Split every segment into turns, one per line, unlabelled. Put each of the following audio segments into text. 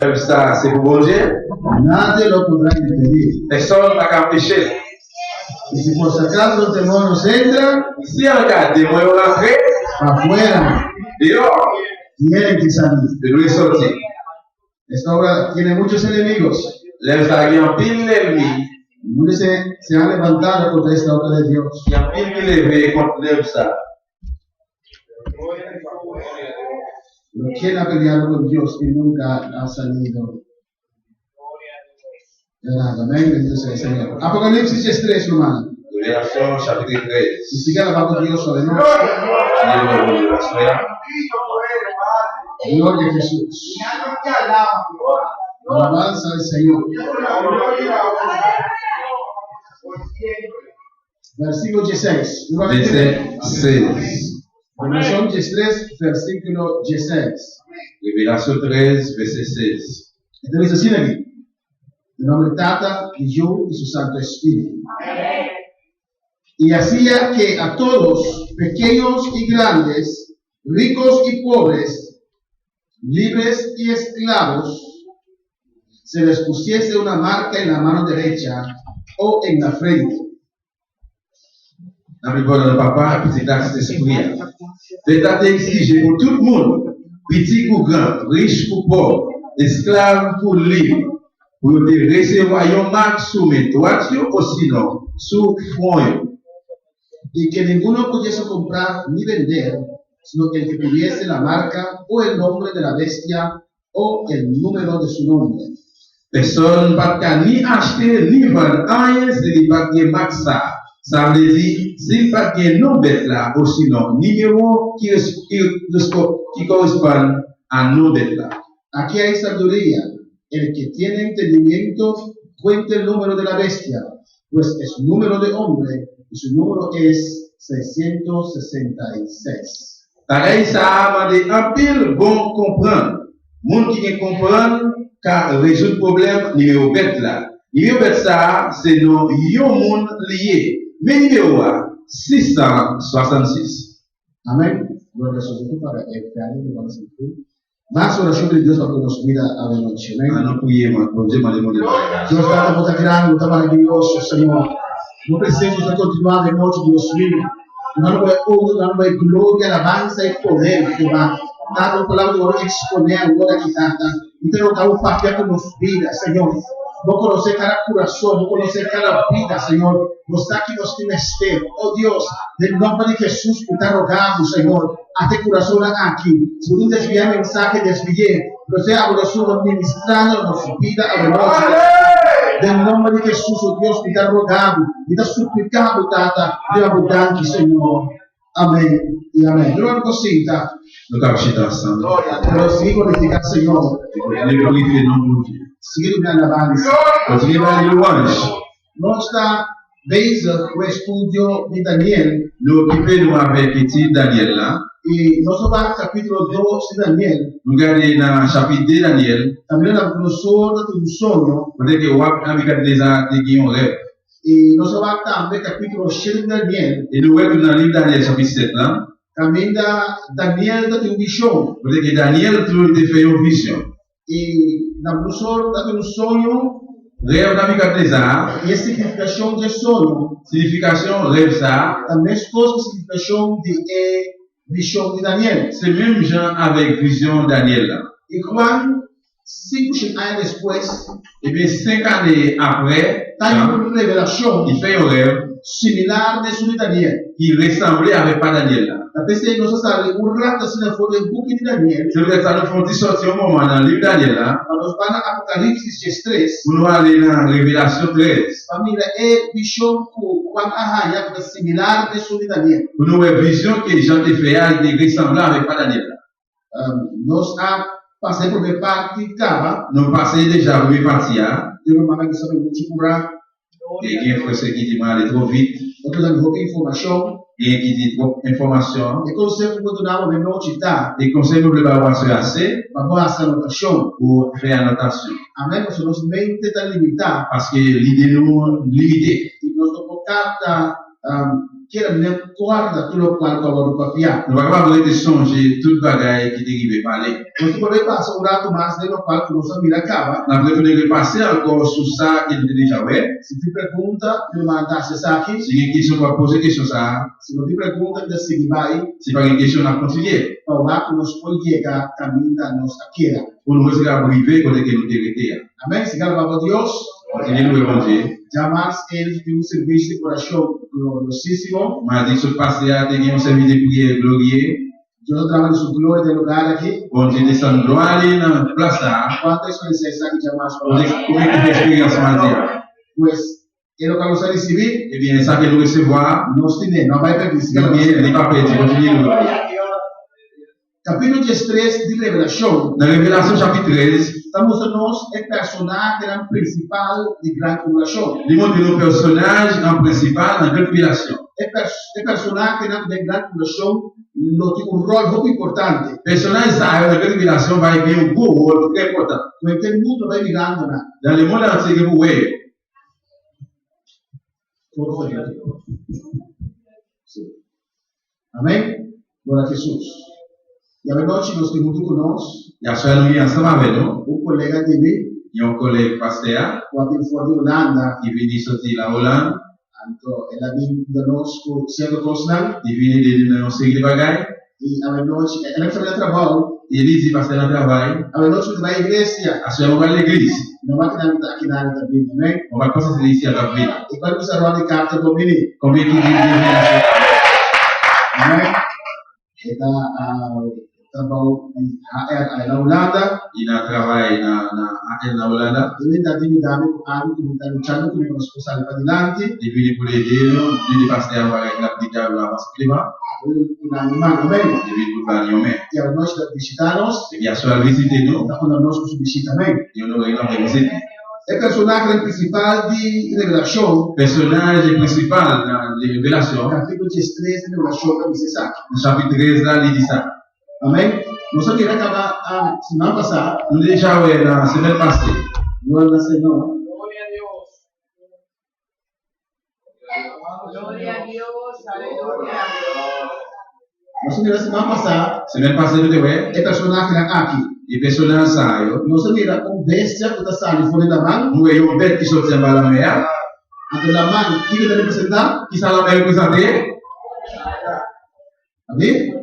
Ça, c'est pour bon Dieu.
Nadie lo podrá impedir.
Personne n'a qu'à empêcher.
Y si por si acaso el demonio entra,
Si en cas de démon rentrer,
afuera
dehors,
tienen que salir.
de nous sortir.
Esta obra tiene muchos enemigos.
Les a pile l'ennemi,
Muchos se han levantado contra esta obra de Dios.
il y a pile qui levé contre ça.
Pero ¿quién ha peleado con Dios y nunca ha salido de nada? Amén. Bendito sea el Señor. Apocalipsis 3, hermano.
Révélation chapitre 13.
Y sigue alabando a Dios sobre nosotros. Gloria a Jesús. Alabanza al Señor. Versículo 16.
Verset 16.
Revelación 3, versículo 16.
Révélation 13, verset 16.
Entonces dice así aquí. En nombre Tata, Hijo y su Santo Espíritu. Y hacía que a todos, pequeños y grandes, ricos y pobres, libres y esclavos, se les pusiese una marca en la mano derecha o en la frente.
Dans le bon de papa, petit acte d'esprit. L'État exige pour tout le monde, petit ou grand, riche ou pauvre, esclave ou libre, pour recevoir un marque sous mes toitures ou sinon sous front.
Y que ninguno pudiese comprar ni vender, sino que el que tuviese la marca o el nombre de la bestia o el número de su nombre.
Personne ne peut ni acheter ni vendre rien si il n'y a pas de marque ça. Ça veut dire, s'il n'y a pas de nom bête là, ou sinon, numéro qui correspond à nom bête là.
Aquí hay sabiduría. El que tiene entendimiento cuente el número de la bestia, pues es número de hombre y su número es 666.
Pareil, ça a demandé un pile bon comprendre. Monde qui vient comprendre, car résoudre le problème, numéro bête là. Numéro bête ça, c'est non, yon monde lié. Mais numéro 666.
Amén. Lo resucitó para este año que vamos a cumplir. Más oración de Dios para que nos mira a la noche. Amén.
Nous prions, mon Dieu, m'a demandé.
Dios está muy grande, está maravilloso, Señor. No precisamos de continuar de noche, Dios mío. Dando gloria, alabanza y poder, Jehová. Dando palabra de honor, exponer, agora aqui, e derrotar o papel que nos vida, Senhor. Vou conhecer cada coração, vou conhecer cada vida, Senhor. Mostrar que nós temos espero. Oh Deus, em nome de Jesus, que está rogado, Senhor, até coração aqui. Se não desviar a mensagem, desviar. Você agora só ministrando a nossa vida, a nossa. Em nome de Jesus, oh Deus, que está rogado, que está suplicado, Tata, de abundante, Senhor. Amém e amém. Glória a você, tá?
Nous avons chité ensemble.
Pero seguir glorificar, Senhor.
Nous glorifions le nom de Dieu.
Seguir minha alabança.
Continuez à louange.
Nós está desde o estudo de Daniel.
Nous occupons avec petit Daniel là.
E nós vamos ao capítulo 2 de Daniel.
Nous regardons dans le chapitre 2 Daniel.
Também na professora de sonho.
Peut-être que vous avez déjà dit un rêve.
E nós vamos também ao capítulo 7 de Daniel.
Et nous voyons dans le livre Daniel chapitre 7 là.
Também da Daniel da visão.
Peut-être que Daniel toujours fait une vision.
E na professora da sonho.
Rêve Nabucodonosor.
E a significação de sonho.
Signification rêve ça.
Também expôs a significação de visão de Daniel.
C'est même gens avec vision Daniel là.
E quando 5 anos depois,
Et bien 5 années après,
tem uma revelação
il fait un rêve
similar de Daniel.
qui ressemblait avec pas Daniel là.
Talvez se nós sabe um rato assim na folha do book de Daniel.
Je voudrais ça nous faire sortir un moment dans le livre Daniel là.
Nós vamos para Apocalipse 3.
Pour nous aller dans Révélation 13.
Família é visão quando arranha é similar de Daniel.
Pour nous voir vision que Jean te fait il ressemblait avec pas Daniel là.
Nós passei por uma parte cava.
Nous passons déjà pour partie là.
Eu não que sabe muito curar.
Et il y a un frère qui dit aller trop vite.
Outros dando pouca informação.
Et qui dit trop information.
E consegue continuar a velocidade.
Et conseil nous pas passer assez
para boa anotação.
pour faire annotation.
Amém, porque nossa mente está limitada.
Parce que l'idée nous limitée.
E nós não podemos quiera même guarda tout le qual como do papia.
Nous ne pouvons pas arrêter de changer toute bagaille qui dérive parler.
Nós podemos passar um rato mais de lo qual como se mira acaba.
Nous avons besoin de repasser encore sur ça qu'il était déjà ouais.
Se te pergunta, eu mandasse essa aqui.
Si une question, on va poser question ça.
Se não te pergunta, ainda se vai.
Si pas une question, on a continué.
Para lá que nós podemos chegar caminho da nossa queira.
Pour nous rester arriver côté que nous t'arrêter.
Amém? Se galera a Deus.
Continuez nous répondre.
Jamais eles têm serviço de oração gloriosíssimo.
M'a dit sur passé à tenir un service de prière glorieux.
Eu trabalho sobre glória do lugar aqui.
Bon Dieu descend droit aller dans la place là.
Quantas conhecem aqui jamais?
Pour une expérience mardi.
Pois, ele não vai receber.
Eh bien, ça que nous recevoir.
Nós temos, não vai perder.
Eh bien, il n'est pas perdu. Continuez.
Capítulo 13 de Revelação.
Dans Révélation chapitre 13,
estamos nós é personagem principal de grande tribulação.
il montre nos personnages en principal dans la grande tribulation.
É personagem de grande tribulação não tem rol muito importante.
Personnage ça, dans la grande tribulation, va jouer un gros rôle très important.
Porque o mundo vai mirando na.
Dans le monde entier que vous voyez.
Amém? Glória a Jesus. E a noite nós temos conosco.
Il y a soit nous ensemble avec nous.
Colega dele.
Il y a un collègue pasteur.
Quando ele for de Holanda.
Il vient sortir la Hollande.
Então, ela vem da nosso centro consular.
Il vient de nos série de bagailles.
E a noite, ela vai fazer trabalho.
Il dit pasteur dans le travail.
A noite vai à igreja.
À ce moment, on va à l'église.
Não vai aqui na área da Bíblia, né?
On va passer ici à la ville.
E quando você vai de carta do Domini.
Combien qui dit
Né? Trabalho na Holanda.
Il a travaillé na Hollande.
Ele está dividendo com algo que está lutando com os responsáveis para diante.
Il vient pour l'aider, il est pasteur avec l'application à la climat.
Il a un man, amém?
Il vient pour parler au maire.
E a nós visitamos.
Il y a soit visiter nous.
Está quando nós nos visita também.
Et on aurait une visite.
É personagem principal de Revelação.
Personnage principal dans les révélations.
Capítulo 13 de Revelação, que diz isso.
Le chapitre 13 là, il dit ça.
Amém? Nós só queria acabar a semana passada.
Nous déjà ouais dans la semaine passée.
Glória ao Senhor.
Gloria a Dios. Gloria a Dios. Aleluya.
Nós só queria semana passada.
Semaine passée nous ouais.
É personagem aqui.
Et personnage ça yo.
Nós só queria bestia que está saindo fora da mão.
Nous voyons bête qui sortit en bas la mer.
Então la mão que ele representa?
Qui ça la mer représenter?
Amém?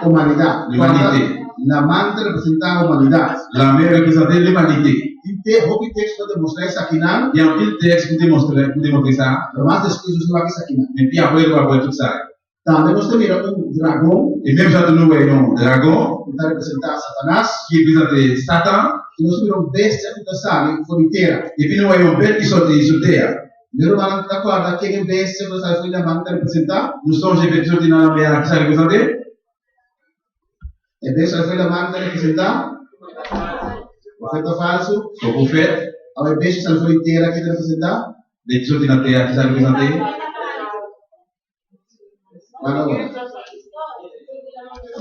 Humanidade.
L'humanité.
La mão representa a humanidade.
La mer représenter l'humanité.
Tem o texto para demonstrar isso aqui não?
Il y a un petit texte pour démontrer ça.
Mas depois você vai isso aqui não.
Et puis après, on va voir tout ça.
Também nós temos dragão.
Et même quand nous voyons un dragon,
Que está representando Satanás.
qui représente Satan,
E nós temos bestia que está saindo fora inteira.
et puis nous voyons bête qui sortit sur terre.
Lero malang takwada kenge bestia que está fora da mão representa?
Nous sommes j'ai fait sortir dans la mer, qui ça représente?
E bestia fora da mão representa? Profeta falso.
Le prophète,
A bestia está fora inteira que representa?
bête qui sortit dans la terre, qui ça représente?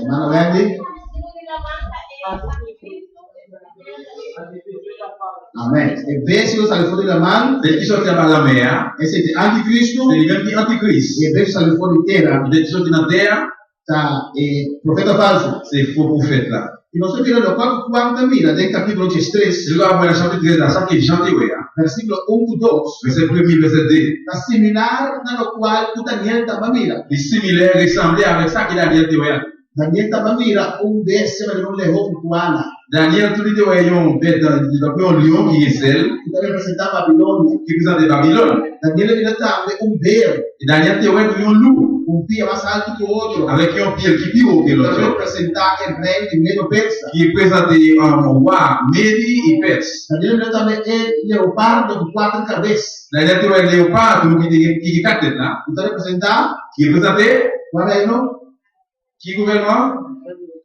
Mano Wendy. Amém. E bestia que está fora da mão.
Bête qui sortit dans la mer,
Esse é anticristo.
c'est le même qui antichrist.
E bestia está fora inteira.
Bête qui sortit dans la terre,
Tá. E profeta falso.
c'est faux prophète là.
E nós estamos vendo quanto mira dentro do capítulo 13,
Je dois voir le chapitre 13 là, ça qui est chanté, ouais.
versículo 1 e 2.
Verset 1er, verset 2.
Está similar na qual o Daniel estava mira.
Il est similaire, ressemblé avec ça qu'il a dit, ouais.
Daniel estava mira bestia que não levou para Ana.
Daniel, tout dit, ouais, un bête, un lion qui est celle,
Que está representando a Babilônia.
qui représente Babylone.
Daniel vira também beiro.
Et Daniel, tu ouais, un loup,
Pia mais alto que o outro.
avec un pied qui est plus haut que
Para
l'autre,
representar o rei de Medo Persa.
qui est présenté un roi, Médi et Perse.
Daniel vira também leopardo de 4 cabeças.
Daniel, tu ouais, léopard, qui est 4 têtes là,
Que está representar,
qui est présenté,
qual é não?
qui gouvernement?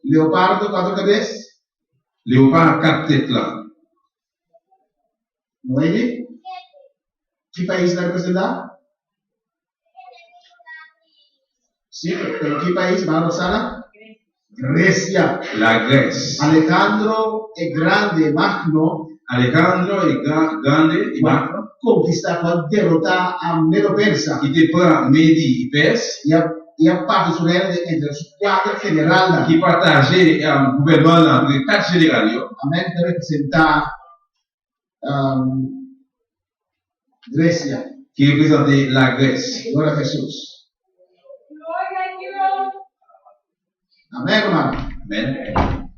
Leopardo 4 cabeças.
Léopard, 4 têtes là.
Não é ele? Que país está representar? Sim, pero que país? Vamos Rosana? Grecia.
la Grèce.
Alejandro è grande, Magno,
Alejandro est grande et Magno,
conquistato, derrotato a Medo Persa.
qui te prend Medi et Perse,
E a parte sul entre squadra federale.
qui partageait le gouvernement entre 4 généraux,
Amen, per rappresentare Grecia.
qui représentait la Grèce.
Gloria a Gesù. Amen, hermano.
Amen.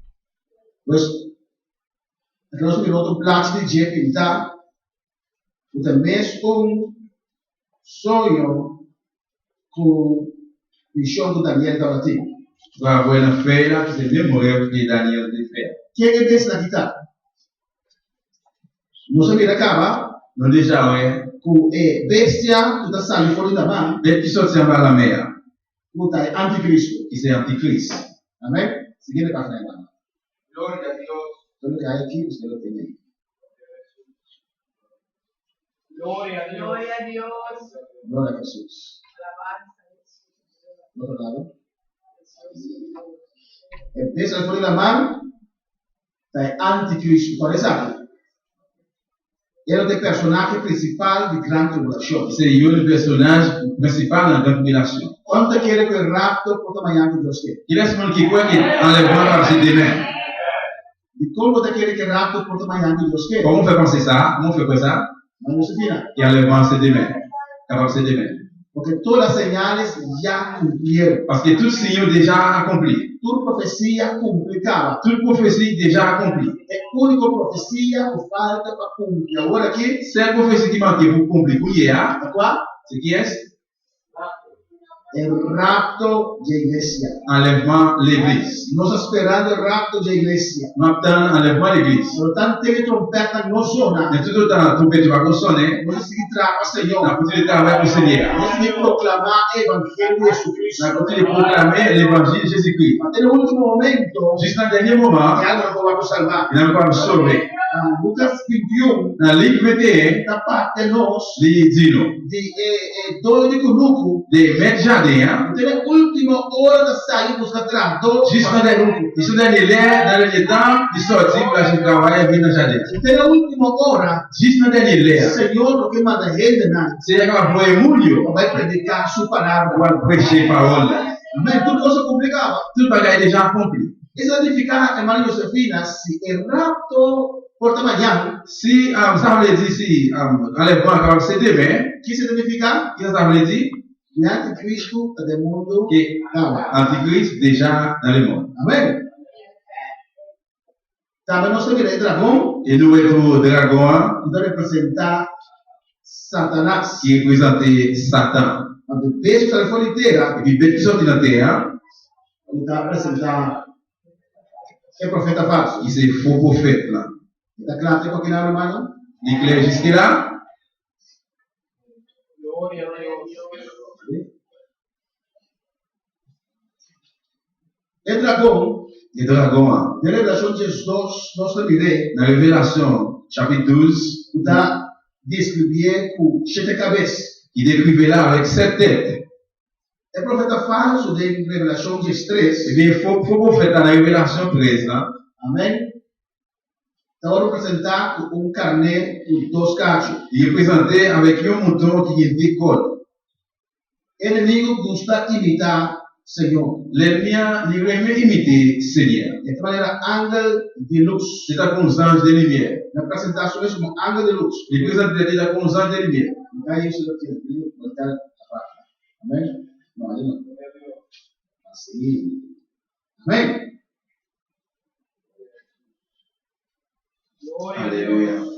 Dus we op de plaats die Jeff in daar, moet de mens sonho com o show do Daniel da Latim.
Tu vas avoir une affaire là, c'est le même rêve que Daniel a fait.
Quem é desse na guitarra? Não sabia da cava,
Nous déjà, ouais,
com bestia, tu tá saindo fora da mão,
dès qu'il sortit en bas de la mer,
tu tá anticristo.
qui c'est Antichrist.
Amém? Seguindo para frente, mano.
Gloria a Dios.
Todo que hay aqui, você não tem aí.
Gloria a Dios. Gloria a Dios.
Glória a Jesus.
Alabanza a Jesús.
Do outro lado. Bestia fora da mão, tá anticristo. Por exemplo, ele é o personagem principal de grande tribulação.
C'est le personnage principal dans la tribulation.
Quanto quer que o rapto por amanhã que Deus quer?
Il reste monde qui croit qu'il enlèvement par ses demain.
E como você quer que o rapto por amanhã que Deus quer?
Comment on fait penser ça? Comment on fait quoi ça?
Mas não se vira.
Et enlèvement ses demain. Capable ses demain.
Porque todas as señales já cumpriram.
Parce que tout signe déjà accompli.
Toda profecia complicava.
Toute prophétie déjà accomplie.
É a única profecia que falta para cumprir. Agora aqui,
Cette prophétie qui manque pour accomplir pour hier,
é qual?
c'est qui est?
É o rapto da igreja.
Enlèvement l'église.
Nós esperando o rapto da igreja.
Nous attendons enlèvement l'église.
Portanto, tem que trompeta não sona.
Mais tout autant, trompette va consonner,
Nós temos que trazer para o
on a
Senhor.
continué de travailler pour le Seigneur.
Nós temos que proclamar o Evangelho de Jesus
On a
Cristo.
continué de proclamer l'évangile de Jésus-Christ.
Até no último momento,
Juste dans le dernier moment,
é algo que vai nos salvar.
il n'a pas sauvé.
Lucas 21,
Dans le livre 21,
da parte de nós,
il dit nous,
de dois de conuco,
des maîtres jardins,
até a última hora da saída da trado,
juste dans le dernier temps, il sortit pour aller travailler et venir dans le jardin.
até a última hora,
Juste dans le dernier
o
l'air,
Senhor o que manda ele na
c'est là qu'on va voir un moulio
vai predicar sua
pour
palavra.
prêcher parole.
Amém? Tudo coisa complicava.
Tout le bagage est déjà accompli.
Isso significa, irmã Josefina, se o rapto por amanhã,
Si, ça veut dire, si, enlèvement, c'est demain,
que significa
qu'est-ce que ça veut dire?
o anticristo está do mundo.
Que Antichrist déjà dans le monde.
Amém? Também nós temos o dragão,
Et nous avons le dragon
que vai representar Satanás.
qui représentait Satan.
O beijo da telefone inteira,
Et puis, bête qui sortit dans la terre,
ele está representando o profeta falso.
qui c'est faux prophète là.
Está claro até para não, irmão?
Il est clair jusque-là?
Gloria a Dios.
O dragão,
Le dragon,
na revelação de Jesus, nós também lê,
dans Révélation, chapitre 12,
está descrevendo com 7 cabeças.
il décrivait là avec 7 têtes.
O profeta falso de revelação de 3,
Eh bien, faux prophète dans la Révélation 13 là,
amém? Estava representado com carneiro com 2 cachos.
il représentait avec un mouton qui est décolle.
O inimigo gosta de imitar o Senhor.
L'ennemi, il aimait imiter Seigneur.
De maneira, ángel de luz.
C'est comme un ange de lumière.
Na apresentação, é como ángel de luz.
Il présentait déjà comme un ange de lumière.
Então, isso daqui, voltar a parte. Amém? Não, aí não. Assim. Amém?
Gloria a
Alléluia.
Dios.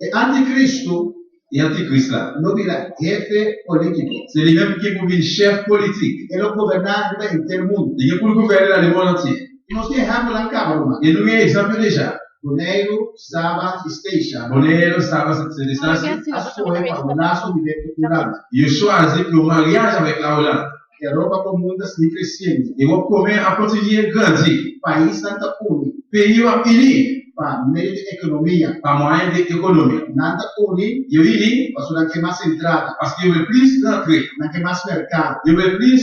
E anticristo
Et Antichrist là,
não vira jefe político.
c'est lui-même qui est pour une chef politique.
Ele é o governante do inteiro mundo.
Il est pour gouverner dans le monde entier.
E nós temos exemplo lá em Câmara, irmão.
Et nous avons un exemple déjà.
Boneiro, Saba, Esteja.
Bonheur, ça va, cette distance.
As foi para o laço direto com Holanda.
Il choisit pour le mariage avec la Hollande.
Europa comum assim crescendo.
L'Europe commun a continué à grandir.
País Santa Uni.
Pays a uni
Para meio de economia.
par moyen d'économie.
Nada Uni.
Il uni
Para não ter mais entrada.
parce qu'il veut plus d'entrée.
Não ter mais mercado.
Il veut plus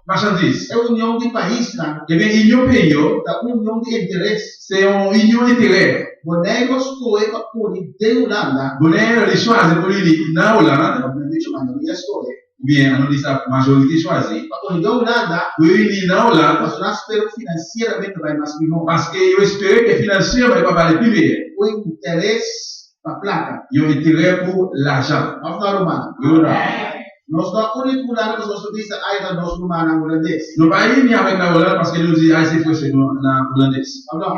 marchandises.
É união de país, tá?
Eh bien, union pays,
Da união de interesse.
c'est une union d'intérêt.
Bonnego escolhe para pôr de Holanda.
Bonheur, les choisis pour lui, dans Hollande,
Obviamente, a maioria escolhe.
ou bien, on dit ça, majorité choisie.
Para pôr de Holanda,
Pour lui, dans Hollande,
mas nós esperamos financeiramente vai mais melhor.
parce qu'ils espèrent que financièrement, il va pas aller plus bien.
O interesse para a placa.
Ils ont intérêt pour l'argent.
Vamos dar uma.
Ils ont
Nós não único Holanda que nós dizemos aí da nossa humana holandês.
Nous pas unis avec la Hollande parce que nous disons, ah, c'est faux, c'est la hollandaise.
Não.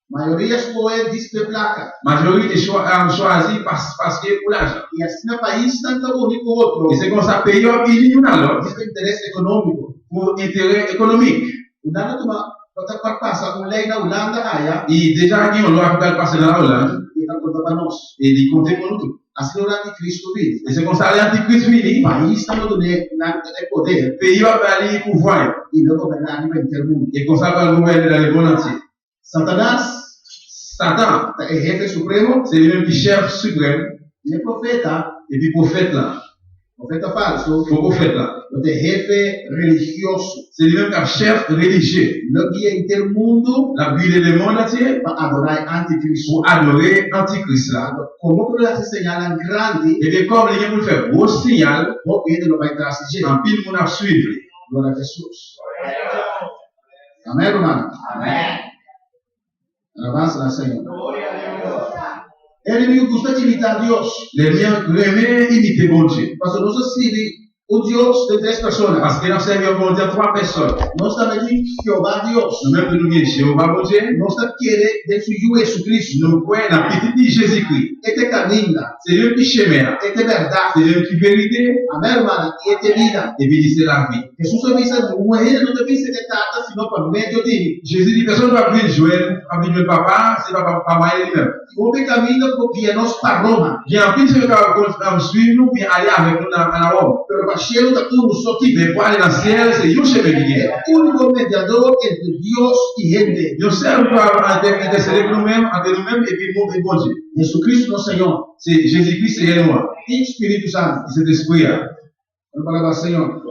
Maioria escolhe diz placa.
Majorité choisie parce que pour l'argent.
E assim no país tanto um e o outro.
Et c'est comme ça, pays ont unis l'un à l'autre
Diz interesse econômico.
pour intérêt économique.
Holanda toma para passar lei na Holanda aí.
Et déjà, ils ont loi pour passer dans la Hollande
E não conta para nós.
et ils comptent pour nous tout.
Assim o anticristo vive.
Et c'est comme ça, l'antichrist vini,
O país está no poder
le pays va aller pouvoir.
e não governar a nível intermundo.
Et comme ça, va gouverner dans le monde entier.
Satanás
Satan,
é jefe supremo
c'est lui-même qui chef suprême,
e é profeta.
et puis prophète là,
Profeta falso.
faux prophète là.
É jefe religioso.
C'est lui-même qui est chef religieux.
Não guia intermundo
La Bible le monde entier
para adorar anticristo.
pour adorer Antichrist là.
Como que elas señalan grande,
Et bien, comme les gens veulent faire gros signal,
o ele não vai transigir.
en pile, mon a suivre.
Glória a Jesus. Amém, irmão?
Amém.
Avança na Senhor.
Glória a Deus.
O inimigo gosta de imitar Deus.
Les miens aimaient imiter bon Dieu.
Mas nós servimos o Deus de três pessoas.
Parce que nous servons bon Dieu à 3 personnes.
Nós também de Jeová Deus.
Nous-mêmes, nous venons Jéhovah bon Dieu.
Nós também queremos destruir Jesus Cristo.
Nous croyons dans la petite de Jésus-Christ.
Este caminho,
C'est lui qui chemin.
este verdade.
C'est lui qui vérité.
Amém, irmã? E este vida.
Et puis, c'est la vie.
Jesus avisa, não é não deve ser de tata, senão para meio de.
Jésus dit, personne ne va venir jouer avec le papa, c'est pas moi lui-même.
O caminho porque nós para Roma.
Il y a un petit peu de suivre nous, puis aller avec nous dans la Rome.
Pero para cheiro da tudo só que
Mais pour aller dans le ciel, c'est un chemin qui est.
o único mediador entre Deus e gente.
Nous servons pour intercéder pour nous-mêmes, entre nous-mêmes, et puis nous et bon Dieu.
Jesus Cristo, nosso Senhor.
C'est Jésus-Christ, c'est nous.
E Espírito Santo.
Cet esprit-là.
Vamos falar, Senhor.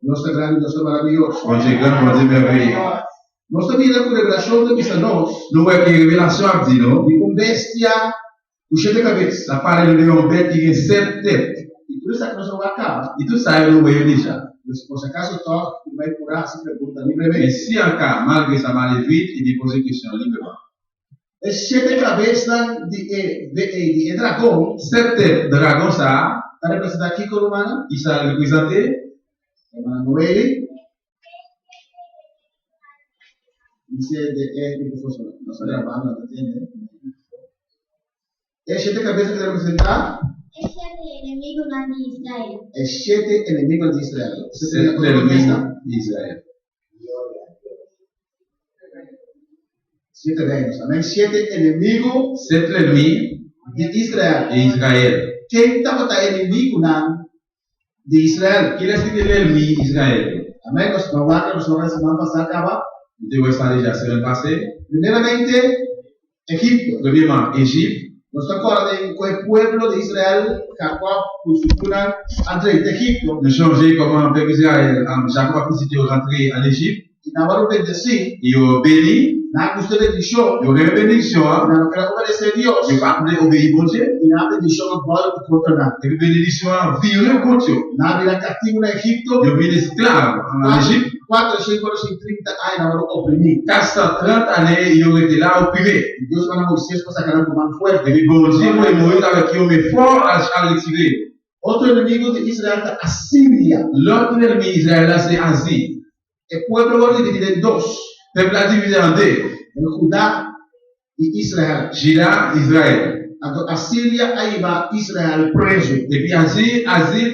Deus é grande, Deus é maravilhoso.
Bon Dieu grand, bon Dieu merveilleux.
Nossa vida com revelação de missa nós.
Nous voyons que révélation a dit, non?
De com bestia, o cheio de cabeça.
Ça parle de une bête qui a 7 têtes.
E por isso é que nós vamos acabar.
Et tout ça, nous voyons déjà.
Se por acaso toque, vai curar, se pergunta
Mais
livremente.
si en cas, malgré ça, va aller vite, il dépose une question librement.
É cheio de cabeça de dragão.
7 têtes, dragon, ça,
Está representado aqui com a humana.
qui s'est représenté.
Irmã Noelle. Isso é que fosse nossa gravada, tá entendendo? É cheio de cabeça que está representado.
Este enemigo não de Israel.
É cheio de inimigos de Israel. Você
7
tem a
ennemis
cabeça?
d'Israël.
7 reinos, amém? 7 inimigos
7 ennemis
de Israel.
d'Israël.
Quem estava inimigo não de Israel?
Qui est-ce qui est l'ennemi d'Israël?
Amém? Nós vamos lá, nós vamos semana passada acabar.
Nous devons ça déjà la semaine passée.
Primeiramente, Egipto.
Premièrement, Égypte.
Nós acordamos com o povo de Israel, Jacob, postura entre Egipto.
Nous changeons comment le peuple Israël, Jacob a visité rentrer en Égypte.
E na hora de assim,
Il a béni.
na custa de Dishon,
Il a une bénédiction.
na quer obedecer a Deus.
Il n'a pas obéi bon Dieu.
E na de Dishon, bola de contra nada.
Et puis bénédiction virée contre Dieu.
Na vira cativo na Egipto,
Il a été esclave en Égypte.
430 anos na hora oprimir.
430 années, il aurait été là opprimé.
Deus vai na Moisés para sacar com mão forte.
Et puis bon Dieu, Moïse avec qui on met fort à retirer.
Outro inimigo de Israel é a Síria.
L'autre ennemi d'Israël, c'est Asie.
O povo agora dividido em dois.
Le peuple a divisé en deux.
Judá e Israel.
Juda, Israël.
A Síria aí vai Israel preso.
Et puis Asie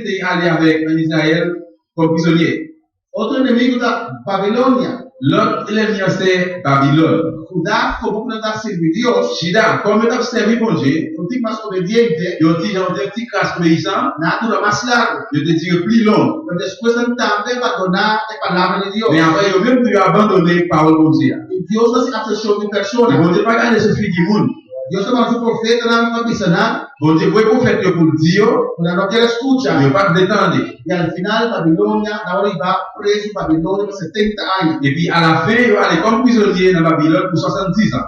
est allé avec Israël comme prisonnier.
Outro inimigo da Babilônia.
L'autre ennemi, c'est Babylone.
Judá, como não está servindo Deus,
Juda, comme tu as servi bon Dieu,
não tem mais obediente,
ils ont dit, un petit crasse obéissant,
nada dura mais largo.
je te tire plus long.
Mas depois também abandonar a palavra de Deus.
Mais après, ils ont même pu abandonner la parole de Dieu.
E Deus não se afeiçoou de
Et
pessoa.
bon Dieu, pas garder ce fils du monde.
Dios tomó a su profeta na Babisaná,
Bon Dieu, pour prophète pour dire,
una no quiere
il
escuchar.
ne pas détendre.
Y al final Babilonia, ahora iba preso Babilonia por 70 años.
Et puis à la fin, il va aller comme prisonnier dans Babylone pour 70 ans.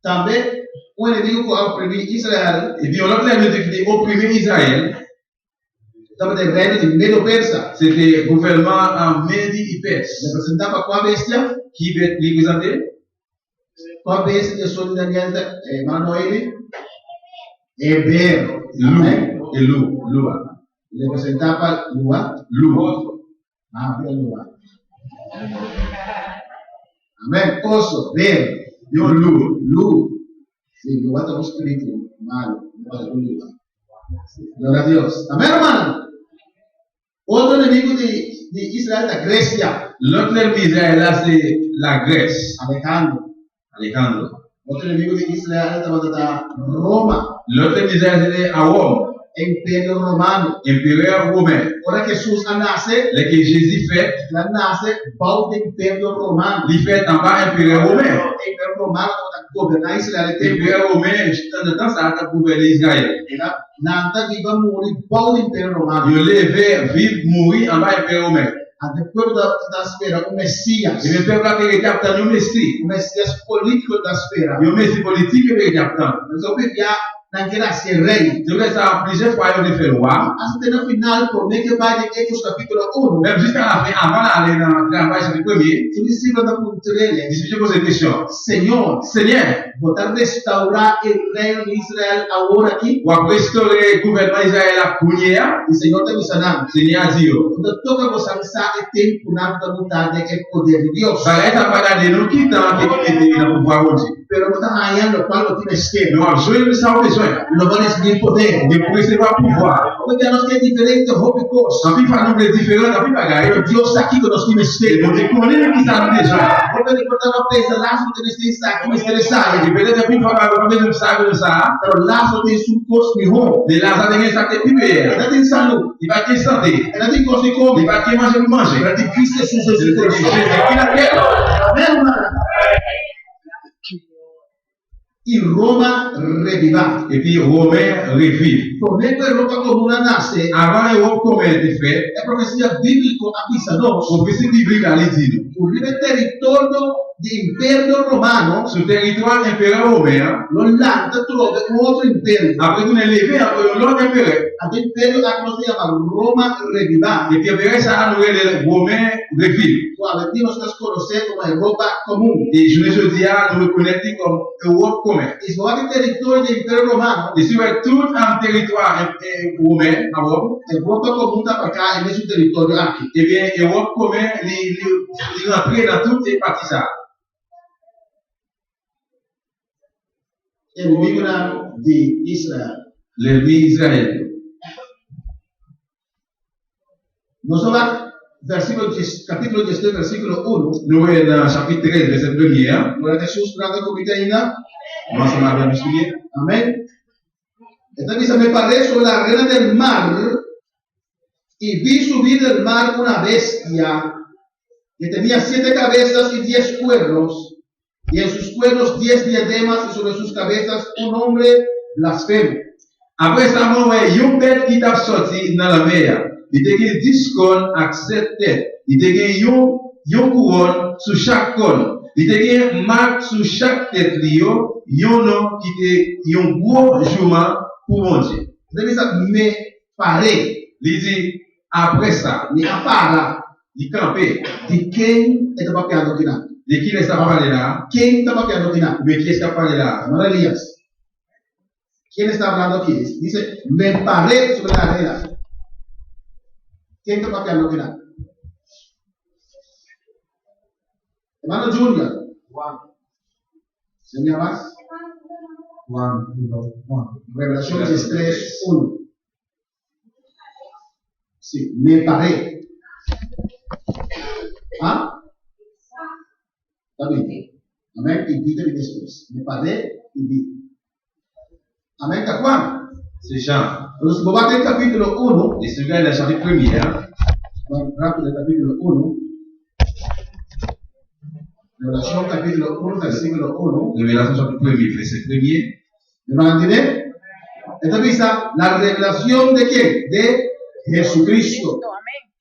También un enemigo que oprimir Israel,
Et puis on a plein de qui opprimé Israël.
estaba del reino de Medo Persa.
C'était le gouvernement en Médie et Perse.
Representaba cuál bestia,
Qui veut représenter?
cuál bestia de son Daniel, Manuel, Heber.
Loup
Amén.
et loup. Loup.
Representaba Lua.
Loup.
Ah, mira Lua. Amén. Oso, ver.
Yo loup.
Lu. Sí, Lua está un espíritu malo. Lua. Gloria a Dios. Amén, hermano. Otro enemigo de Israel, la Grecia.
L'autre ennemi d'Israël là, c'est la Grèce.
Alejandro.
Alejandro.
Otro enemigo de Israel estaba Roma,
L'autre ennemi d'Israël c'était à Rome.
Imperio Romano.
Impérieur romain.
Ahora Jesús nace,
Le que Jésus fait,
la nace bajo el Imperio Romano.
il fait en bas impérieur romain.
El Imperio Romano goberna Israel.
Impérieur romain, de temps ça a gouverné Israël.
Nanta viva morir bajo el Imperio Romano.
Il levé, vivre, mourir en bas impérieur romain.
Después da espera un Mesías.
Et le peuple a été capté un Messie.
Un Mesías político da espera.
Un Messie politique est capté.
Entonces ya no quiere ser rey.
Je vais ça plusieurs fois, il a fait roi.
Hasta el final, por medio de Hechos capítulo 1,
Même jusqu'à la fin, avant d'aller dans le travail sur le premier,
su discípulo da punturele,
je pose une question.
Señor,
Seigneur,
votar restaurar el reino de Israel ahora aquí.
ou après restaurer le gouvernement d'Israël à Kounia,
El Señor te avisará.
Seigneur a dit,
Cuando toca gozar el tiempo, una voluntad de el poder de Dios.
ça va pas d'aller nous qui dans le pouvoir de Dieu.
Pero no estás allá, lo cual lo tienes que.
Nous avons besoin de ça, besoin.
Lo van a recibir poder.
De pour recevoir pouvoir.
Porque ya nos tiene diferentes hobbies.
Quand il fait un nombre différent, quand il bagaille,
Pero Dios aquí con los tienes
et
que.
nous déconnons qui ça nous besoin.
Porque recordar una presa, Lázaro tienes que estar como estresado.
Et peut-être que une fois, on va faire ça,
Pero Lázaro tiene su costo mejor.
de là, ça devient ça qui est plus
Él
bien.
tiene salud.
Il va qu'il santé.
Él tiene cosas y
Il
come.
va qu'il manger pour manger.
Pero ti Cristo Jesús es
C'est
su corazón.
qui la terre.
Amén, hermana. Y Roma reviva.
Et puis, Romain revive.
Por medio de Europa comuna nace,
Avant l'Europe, comment elle était faite,
la profecía bíblica avisanos,
prophétie biblique a dit,
un libre territorio de imperio romano,
sur le territoire impérial romain,
lo lanza trove un otro imperio.
après qu'on est levé entre l'autre impérial.
Al imperio a como se llama Roma reviva.
Et puis, après ça, a noué les Romains revive.
Cuando ti nos das conocer como Europa común.
Et je me dis, nous reconnaissons comme Europe commun.
Y si va al territorio del imperio romano,
Et si vous êtes tout un territoire romain à Rome,
Europa común está para acá en ese territorio aquí.
eh bien, Europe commun, il rentre dans toutes ces parties ça.
El enemigo de Israel.
L'ennemi Israël.
Nos va capítulo 10, versículo 1.
Nous voyons dans chapitre 13, verset 1er.
Gloria a Jesús, grande comité ainda.
Nous sommes à bien discuter.
Amén. Entonces dice, me paré sobre la arena del mar y vi subir del mar una bestia que tenía 7 cabezas y 10 cuernos, y en sus cuernos 10 diademas y sobre sus cabezas un hombre blasfemo.
Après ça, moi, ouais, yon bête qui t'a sorti dans la mer. Il te gen 10 cornes avec 7 têtes. Il te gen yon couronne sur chaque corne. Il te gen marque sur chaque tête liyo, yon nom qui te yon gros jurement pour mon Dieu.
Entonces dice, me paré,
Il dit, après ça,
me apara,
il campé.
¿de quién estaba peleando aquí?
De qui est-ce qu'on parle là?
¿Quién estaba peleando aquí?
Mais qui est-ce qu'on parle là?
Hermano Elías. ¿Quién está hablando aquí? Dice, me paré sobre la arena. ¿Quién está peleando aquí? Hermano Junior. ¿Se me llama? Revelación 3:1. Sí, me paré. ¿Ah? Está bien. Amén. Y vi después. Me paré y vi. Amén. ¿Está Juan?
C'est Jean.
Entonces, vamos a ver el capítulo 1.
Et si vous regardez le chapitre 1er,
Vamos rápido el capítulo 1. Revelación capítulo 1, versículo 1.
Révélation chapitre 1er, verset 1er.
¿Me van a entender? Entonces, la revelación de qué? De Jesucristo,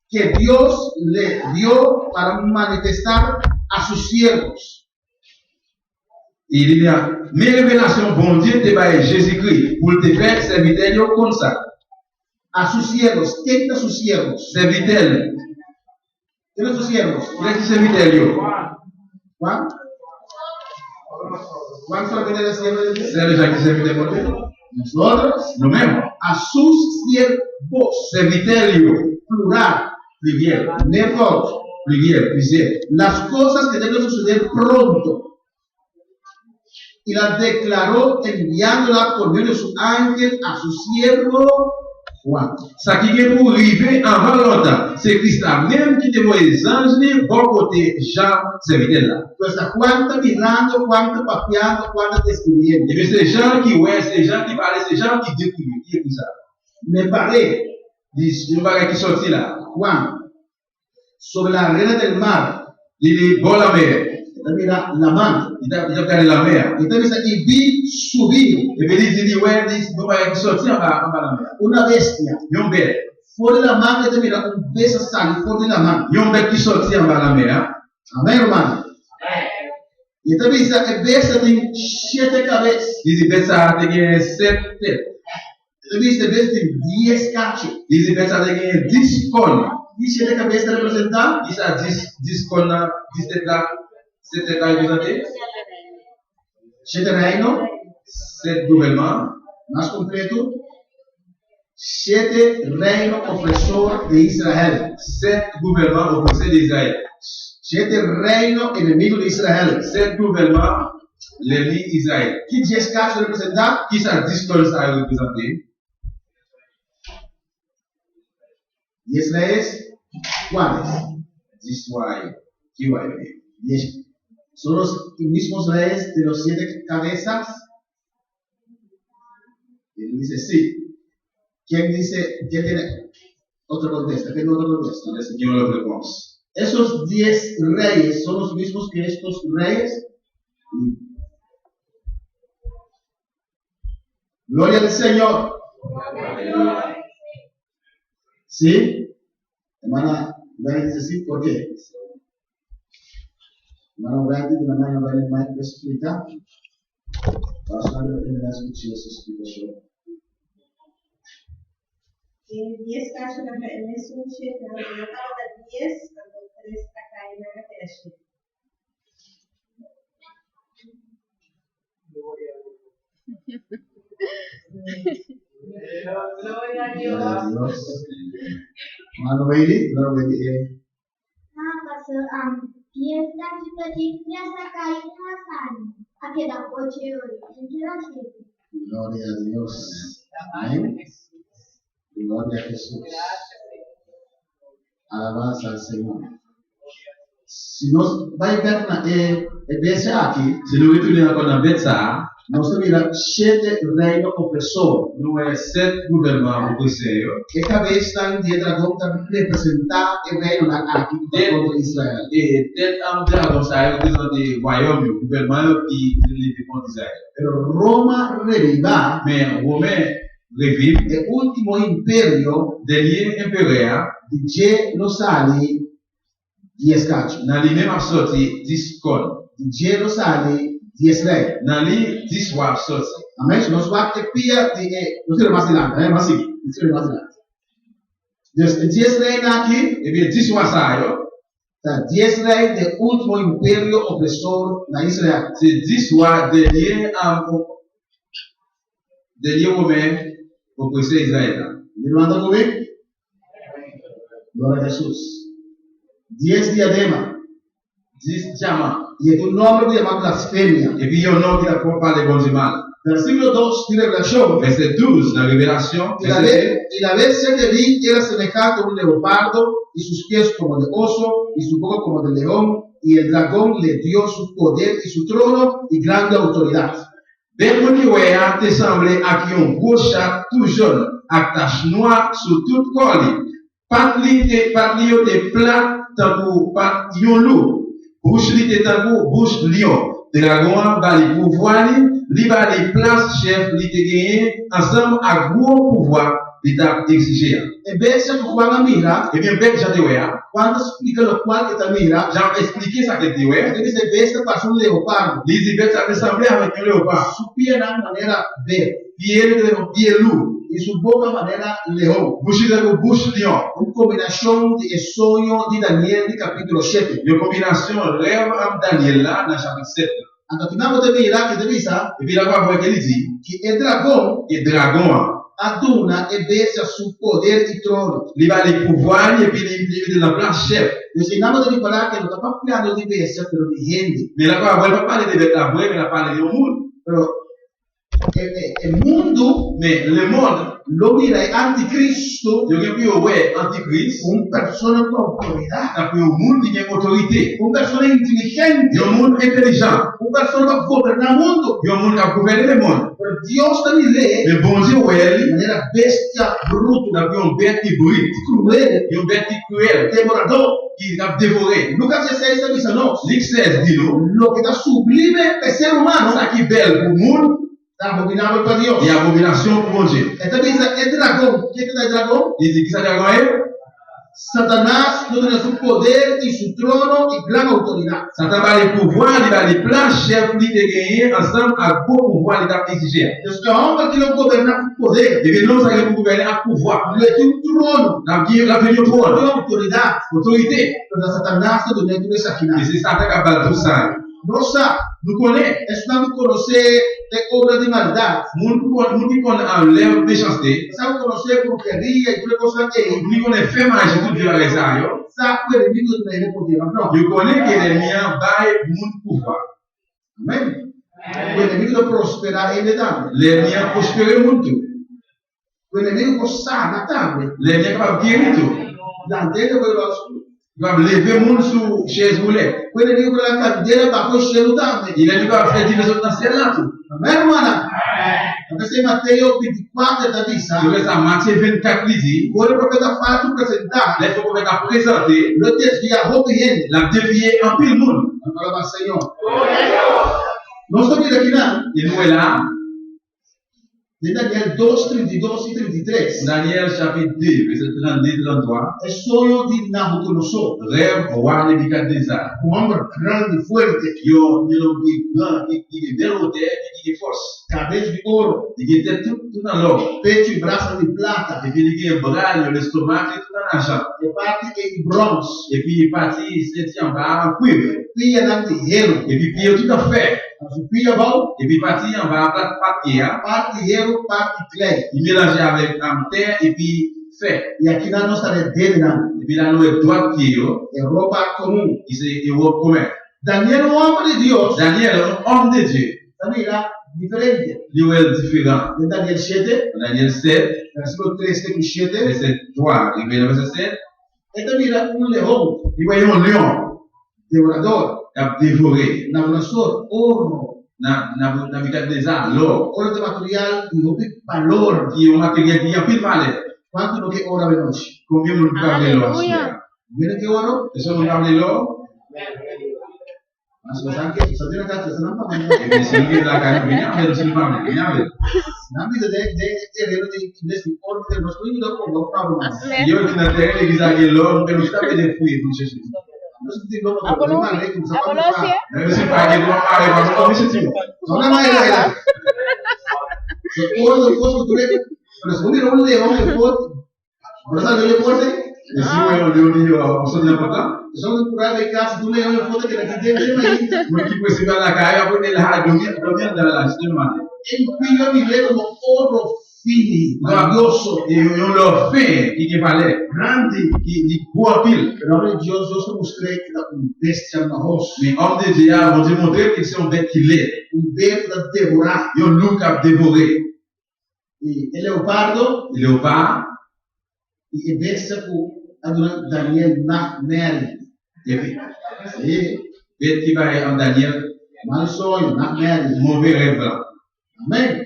que Dios le dio para manifestar a sus siervos.
Il y a mes révélations, bon Dieu, te bail Jésus-Christ pour te faire serviteur comme ça.
A sus siervos. ¿Quién es sus siervos?
Serviteur.
¿Quién es sus siervos?
Qui est serviteur?
Juan. Juan solamente era siervo de Dios.
C'est le gens qui serviteur pour Dieu.
Nosotros,
Nous-mêmes.
a sus siervos.
Serviteur,
Plural.
pluriel.
Netos.
Pluriel, plusieurs.
Las cosas que deben suceder pronto. Y las declaró enviándola por medio de su ángel a su siervo Juan.
Ça qui est pour arriver avant longtemps, c'est Christ même qui te voit les anges, bon côté Jean, serviteur là.
Pues a Juan está mirando, Juan está papeando, Juan está escribiendo.
Et puis c'est Jean qui ouais, c'est Jean qui parlait, c'est Jean qui découvre, qui écrit ça.
Me paré,
Il y a un bagage qui sorti là.
Juan, sobre la arena del mar.
Il est bon la mer.
Esta mira la mano.
Il a regardé la mer.
Entonces, y vi subir
Et puis il dit, ouais, il y a un bagage qui sorti en bas la mer.
una bestia.
Il y a un bête.
Fuera de la mano, esta mira un beso sale fuera de la mano.
Il y a un bête qui sorti en bas la mer.
Amén, hermano. Y esta bestia tiene 7 cabezas.
Il dit, bête ça a gagné 7 têtes.
Esta bestia tiene 10 cachos.
Il dit, bête ça a gagné 10 cornes.
Y 7 cabezas representan
Il a 10 cornes, 10 têtes là. 7 têtes là représentées.
7 reinos.
7 gouvernements.
Más completo, 7 reinos opresores de Israel.
7 gouvernements opposés d'Israël.
7 reinos enemigos de Israel.
7 gouvernements, l'ennemi Israël.
¿Qué 10 casos representan?
Qui ça 10 cornes ça a représenté?
10 reyes, ¿cuáles?
10 rois. Qui va aimer?
10. ¿Son los mismos reyes de los 7 cabezas? Y él dice sí. ¿Quién dice? ¿Quién tiene otra contesta? ¿Quién no otra contesta?
Est-ce qu'il y a une autre réponse?
¿Esos 10 reyes son los mismos que estos reyes? Gloria al Señor. ¿Sí? Hermana, Brandy dice sí, ¿por qué? Hermana Brandy, de la mano Brandy Mike, ¿me explica? Vamos a ver en la explicación.
10 casos na nesse cheio, na cada 10, quando 3 acai na fecha.
Gloria a Dios.
Hermano Bailey,
Pastor, 10 casos de essa cair na sala. Aqui da Poche hoje.
Gloria a Dios. Amén. Gloria a Jesús. Alabanza al Señor. Si nos va a ver aquí,
Si nous retournons encore dans bête ça,
nos mira 7 reinos opresores.
nous avons 7 gouvernements opposés.
Esta vez están de dragón también representar el reino aquí contra Israel.
Et tête en dragon ça représente des royaumes, gouvernements qui luttent contre Israël.
Pero Roma reviva,
Mais Romain revive,
el último imperio
dernier impérial,
de Jerusalén, 10 cachos.
dans lui même a sorti 10 cornes.
De Jerusalén, 10 reyes.
Dans lui 10 rois sorti.
Amén. Nos va a pillar no sé más adelante, más seguir, no sé más adelante. Entonces, 10 reyes aquí,
Et bien 10 rois ça, yo,
10 reyes del último imperio opresor de Israel.
c'est 10 rois dernier Romain oppressé Israël.
¿Me lo anda conmigo? Gloria a Jesús. 10 diademas.
10 diamants.
Y en un nombre que llama blasfemia.
Et puis il y a un homme qui n'a pas parlé bon du mal.
Versículo 2 de Revelación.
Verset 12 dans Révélation.
Y la bestia que vi era semejante a un leopardo, y sus pies como de oso, y su boca como de león, y el dragón le dio su poder y su trono y grande autoridad.
Ben moun ki wè a te semble ak yon gros chat tout jaune ak tache noire sur tout corps li. Pat li yo te plat tankou pat yon loup. Bouche li te tankou bouche lion. Dragon ba li pouvoir li il va les places chef, il te gagné ensemble à gros pouvoir l'État exigé.
E bestia che qua mira,
Eh bien, bête, j'ai dit, ouais,
quando spiega lo qual che ta mira,
j'ai expliqué ça que dit, ouais.
deve ser bestia para un leopardo.
Les bêtes, ça ressemblait avec un léopard.
Su piena manera verde
Pied, pied lourd.
e su boca manera leão.
Bouche de bouche lion.
Uma combinação de sonho de Daniel de capítulo 7.
Une combination rêve avec Daniel là, dans chapitre 7.
Então, finalmente te mira que te visa
Et puis là, on voit qu'elle dit,
que é dragão
et dragon,
aduna e bestia su poder e trono.
il va les pouvoirs, et puis il est dans la place chef.
Eu sei nada de parar que não está falando de bestia, pero de gente.
Mais là, on va pas parler de bête à vrai, mais on va parler de monde.
Pero o mundo
Mais le monde,
lo mira é anticristo,
il y a plus ouais, antichrist,
persona com autoridade,
il y a plus un monde qui a autorité.
persona
Il y
inteligente,
a un monde intelligent.
persona que governa o mundo.
Il y a un monde qui a gouverné le monde.
Pero Deus também lê
Mais bon Dieu, ouais,
de maneira bestia,
il
bruto,
y a plus un bête hybride.
cruel,
Il y a un bête cruel
devorador.
qui a dévoré.
Lucas 16 te avisa nós.
Luc 16 dit nous,
Lo que está sublime é ser humano,
ça qui est belle pour le monde,
está abominável para Deus.
et abomination pour mon Dieu.
Então diz, é dragão. O que é dragão?
Il dit qui ça dragon est?
Satanás não tem seu poder e seu trono e grande autoridade.
Satan va les pouvoirs, il va les places chefs, il te gagner ensemble à beau pouvoir, il t'a exigé.
Deus é homem que não governa com poder.
Et puis non, ça va gouverner à pouvoir.
Ele tem um trono,
La vie, la vie,
tem
trône,
autoridade.
autorité.
Mas Satanás está dando tudo isso aqui.
Et c'est Satan qui a battu tout ça.
Nossa,
Nous connaissons.
estamos conhecer de obra de maldade.
Nous qui connaissons l'air méchanceté,
Estamos conhecer bruxeria e precocemente.
nous qui connaissons fait magie tout Dieu avec ça.
Sabe o inimigo do reino poder. Não.
Nous connaissons que les miens baillent mon pouvoir.
Amém? O inimigo de prosperar ele dá.
Les miens prospérer mon tout.
O inimigo coçar na table.
Les miens capables de guérir tout.
Dantele foi o
Capable de lever mon sous chaise roulette.
o inimigo pela cadeira para o cheiro também.
Il est capable de faire dire les autres dans ciel là tout.
Amém, irmã? Você Mateus 24 da visa.
Je laisse à Matthieu 24 dit,
Quando o profeta fala te apresentar,
les fois qu'on va présenter,
eu desvia a roupa e ele.
la dévier en pile monde.
A palavra Senhor. Nós estamos aqui na
Et nous est là,
de Daniel 2, 32 e 33.
Daniel chapitre 2, verset 32 33,
É sonho de Nabucodonosor.
rêve roi Nebuchadnezzar.
Homem grande e forte,
Qui ont qui grand, qui est belle hauteur et qui est force.
cabeça de ouro,
Il était tout dans l'or.
peito e braço de plata,
Et puis il y a un bras, l'estomac et tout dans l'argent.
e parte de bronze,
Et puis il est parti, il s'est dit en bas en cuivre.
pia na terreiro,
Et puis pied tout en fer.
pia bom,
Et puis parti en bas en papier.
parte terreiro, parte clay.
Il mélangeait avec terre et puis fer.
E aqui na nossa dele não,
Et puis là, nous avons droit pied,
é roupa comum.
il s'est Europe commun.
Daniel, o homem de Deus,
Daniel, un homme de Dieu,
também lá diferente.
il est différent.
De Daniel 7,
Daniel 7,
versículo 3 que 7,
verset 3, il vient verset 7.
e também lá leão,
Il voyait un lion
devorador,
qui a dévoré
Nabucodonosor, ouro,
Nebuchadnezzar, l'or,
ouro de material de roupa valor.
qui est un matériel qui a pile valeur.
Quanto no que ora veloce?
Combien nous parlons de l'or?
Alléluia.
Viene que oro?
Est-ce que nous parlons de l'or?
Mas você que só tem a casa, você não fala.
Et puis, si nous avons la carne, mais nous sommes pas mal.
Na vida de terreno de nesse oro de nós não dá como não fala mais.
Il y a une terre, l'église a dit l'or, mais nous avons des fruits pour chercher.
Nós temos que não falar que só para falar.
Mais c'est pas que nous avons pas de chercher.
Não é mais lá. Se oro do posto do leite, mas quando não leão é forte. Mas a leão é forte.
Et si on dit, on se dit important,
Só que por aí casa do leão é forte que aqui dentro mais.
mais qui peut se faire la carrière, après, il a dormi dans la justement.
Ele me leva como ouro fino, maravilhoso.
Et on leur fait, qui valait,
Grande.
qui est gros en pile.
Em nome de Deus, Deus mostrei que dá bestia na roça.
Mais homme de Dieu a démontré que c'est un bête qui l'est.
Bête para devorar.
Il y a un loup qui a dévoré.
E leopardo
Le léopard,
e bestia com a dona Daniel Nachmeri.
et puis,
E
bête qui va en Daniel,
mal sonho, Nachmeri.
mauvais rêve là.
Amém?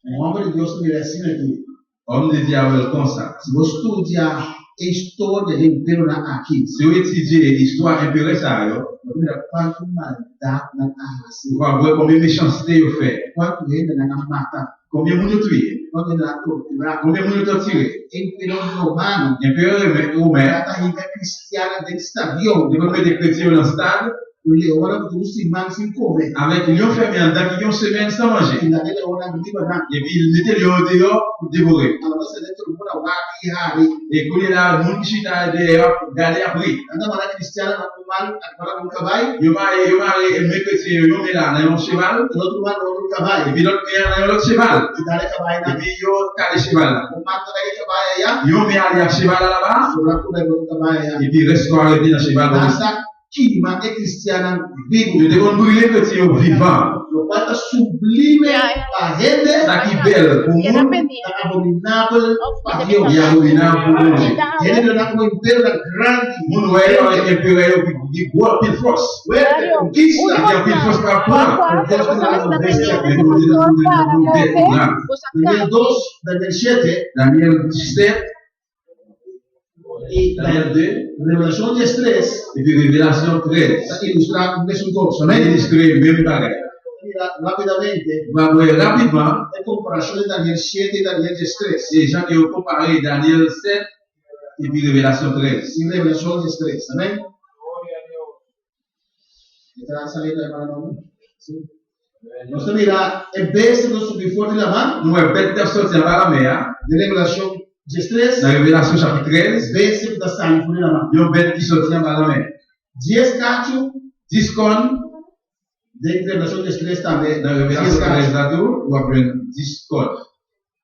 Um homem de Deus que merece aqui.
Homme de Dieu a comme ça.
Se você estudar a história de Império aqui.
Se vous étudiez l'histoire impériale, ça,
Quanto maldade na Ásia,
vous allez voir combien de méchanceté vous faites.
quanto ainda na mata,
Combien de monde tué.
quanto ainda na tortura.
Combien de monde torturé.
Império Romano,
Impérial romain,
a rica cristiana dentro do estadio,
de mettre des chrétiens dans le stade,
o leão do Simão se come.
avec lion fermé en dedans qui ont semaine sans manger.
E na dele ora não tinha nada.
Et puis il mettait lion dehors pour dévorer.
A nossa dentro do mundo vai e hari.
Et quand il y a le monde qui chita derrière, garder après.
Anda mara cristiana na kumalo, agora nunca vai.
Il m'a mes chrétiens, ils ont mis là, dans un cheval.
O outro mano nunca vai.
Et puis l'autre met dans l'autre cheval.
E dale que vai
Et
na.
puis ils ont calé cheval là.
O mato daí que vai aí.
Ils ont mis à cheval là-bas.
Sobre a nunca vai aí.
Et puis il reste arrêté dans le cheval.
Nasa queima é cristiana
Je
vivo.
devons brûler les chrétiens vivants.
O pata sublime a rende.
Ça qui est belle pour nous,
Tá abominável para Deus.
il y a abominable pour nous.
Ele não é como império da grande.
Nous voyons avec impérial qui boit pile force.
Ué, conquista.
Il y a pile force par rapport.
Deus que dá no besta.
Mais nous devons nous faire.
Daniel 2, Daniel 7
Daniel 17,
e
Daniel 2,
Revelação 13
et puis Révélation 13.
está ilustrado o mesmo curso,
On a
amém?
illustré même pareil.
Rapidamente,
On va voir rapidement,
é comparação de Daniel 7 e Daniel 13.
les gens qui ont comparé Daniel 7 et puis Révélation 13.
E Revelação 13, amém? Está saindo aí para nós? Sim. Nós mira, é besta do subforte da mão,
Nous avons bête sortir par la mer,
de Revelação 13,
dans Révélation chapitre 13,
besta da sangue fora da mão.
il y a une bête qui sortit par la mer.
10 cacho,
10 cornes,
de Revelação 13 também,
dans
10
Révélation 13
cacho.
là-dedans, vous avez 10 cornes.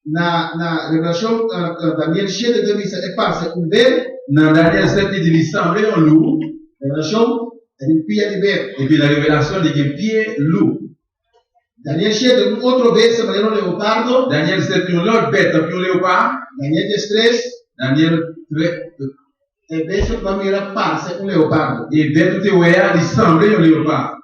Na Revelação, Daniel 7 diz, é para ver,
Dans Daniel 7, il dit, il semblait un loup,
Revelação, é de pia de ver.
et puis la Révélation, il dit, pied loup.
Daniel 7, outro vez, se um leopardo.
Daniel 7, une autre bête, puis un léopard.
Daniel 13,
Daniel 13,
é vez que vai mirar para leopardo.
et bête tout est ouais, il semblait un léopard.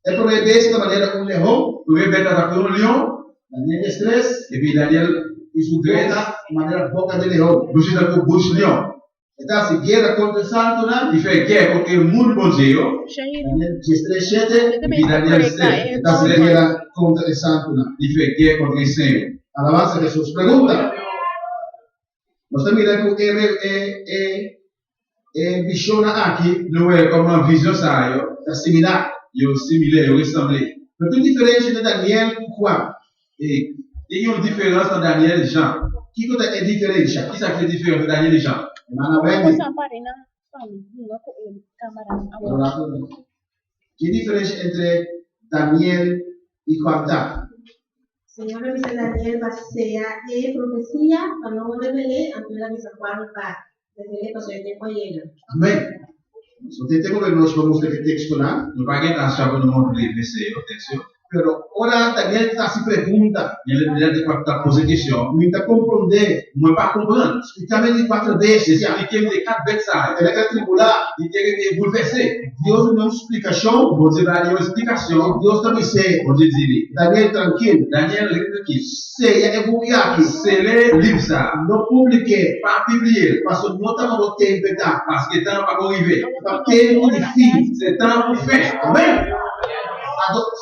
É por vez que maneira leão.
Vous voyez, bête attaqué un lion,
Daniel 13,
et puis Daniel,
isso boca, maneira boca de leão.
bouche d'attaque bouche lion.
Então, se guerra contra o santo, né?
Il fait guerre contre le monde bon Dieu,
Daniel 13, 7,
et puis Daniel 7,
então se guerra contra o santo, né?
il fait guerre contre les saints.
Alabança a Jesus. Pergunta. Nós estamos mirando que visiona aqui,
Nous voyons comment vision ça,
da similar.
il est similaire, il ressemble.
Mas tem diferença de Daniel com Juan.
Et il y a une différence entre Daniel et Jean.
O que é diferença?
Qui ça fait différence entre Daniel et Jean?
Mana Wendy.
Agora,
Que diferença entre Daniel e Juan tá?
Señor revisa Daniel basea e profecía para no revelar ante la misa Juan va. Desde el paso de tiempo llega.
Amém. Só tem tempo que nós vamos ler o texto lá.
Nous pas qu'à chaque fois nous montrer les versets, attention.
Pero ora Daniel está se pergunta.
Il y a des fois que tu as posé question.
Não está compreender.
Moi, pas comprendre.
Explicar-me de 4 vezes.
Expliquer les 4 bêtes ça.
Ele quer tribular.
Il est bouleversé.
Deus não dá uma explicação.
Bon Dieu va dire une explication.
Deus também sei.
Bon Dieu dit,
Daniel tranquilo.
Daniel, le qui
Ceia é buiaki.
c'est le livre ça.
Não publique.
Pas publié.
Mas não estamos no tempo tá.
Parce que le temps pas arrivé.
Para tempo de fim.
C'est temps pour faire.
Amém.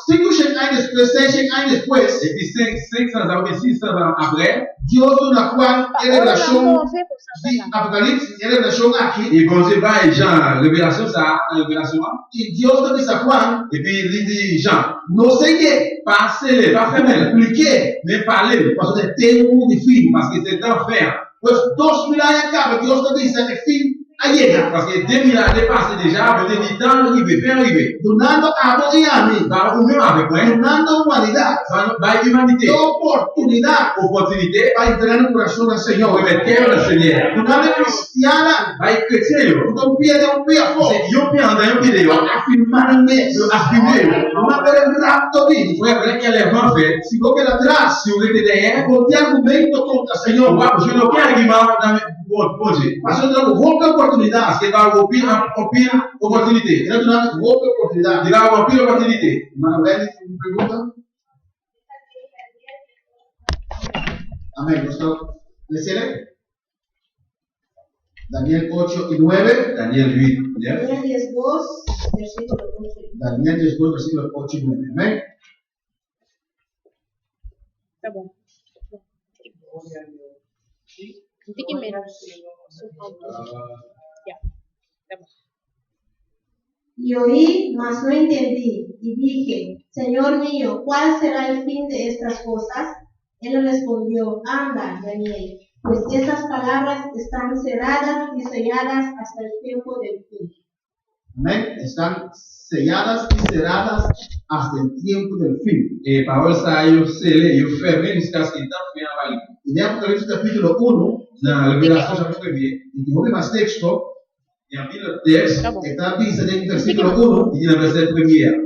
5 anos depois, 6 anos depois,
Et puis 500 ans, 600 ans après,
Deus na qual é revelação de Apocalipse, é revelação aqui.
et bon Dieu va et Jean, révélation ça, révélation.
E Deus também sa qual
Et puis il dit Jean,
não sei
passez-les, pas fermez-les,
expliquer,
mais parlez,
mas é tempo de fim.
parce que c'est temps faire.
Pois 2000 anos acaba, Deus também sa é fim a chega.
Parce que 2000 ans dépassé déjà, peut-être du temps arrivé, faire arriver.
Donando amo e ami,
Va ou même avec moi,
donando humanidade,
va humanité,
oportunidade
opportunité,
para entrar no coração do
pour
Senhor.
remettre cœur le Seigneur.
Donando cristiana,
Va être chrétien, yo.
então pia um pia fo,
C'est yo bien dans un vidéo,
afirmar um mês,
yo affirmer.
uma pere rapto vini.
Ouais, voilà qu'elle est vraiment fait.
Se você atrás,
Si vous êtes derrière,
não tem argumento contra o
on
Senhor,
va jouer aucun argument dans bon Dieu.
mas eu trago outra oportunidade.
Parce qu'il va avoir pile opportunité.
Ele donando outra oportunidade.
Il va avoir pile opportunité.
Manoel, uma pergunta? Amém. Gostou? Descer? Daniel 8 y 9.
Daniel 8, 9.
Daniel 10:2, versículo 8.
Daniel 10, versículos 8 y 9. Amén.
Tá bom. Não tem que menos. Tá bom.
Y oí, mas no entendí, y dije, Señor mío, ¿cuál será el fin de estas cosas? Él respondió, anda, Daniel, pues estas palabras están cerradas y selladas hasta el tiempo del fin.
Amén. Están selladas y cerradas hasta el tiempo del fin.
Et parole ça, yo scellé, yo fermé jusqu'à ce que le temps finisse à valide.
Y de Apocalipsis capítulo 1,
Dans la Révélation chapitre 1er,
y que voy más texto,
il y a mis le texte,
Tá bom.
está dice en el versículo 1,
il dit dans le verset 1er.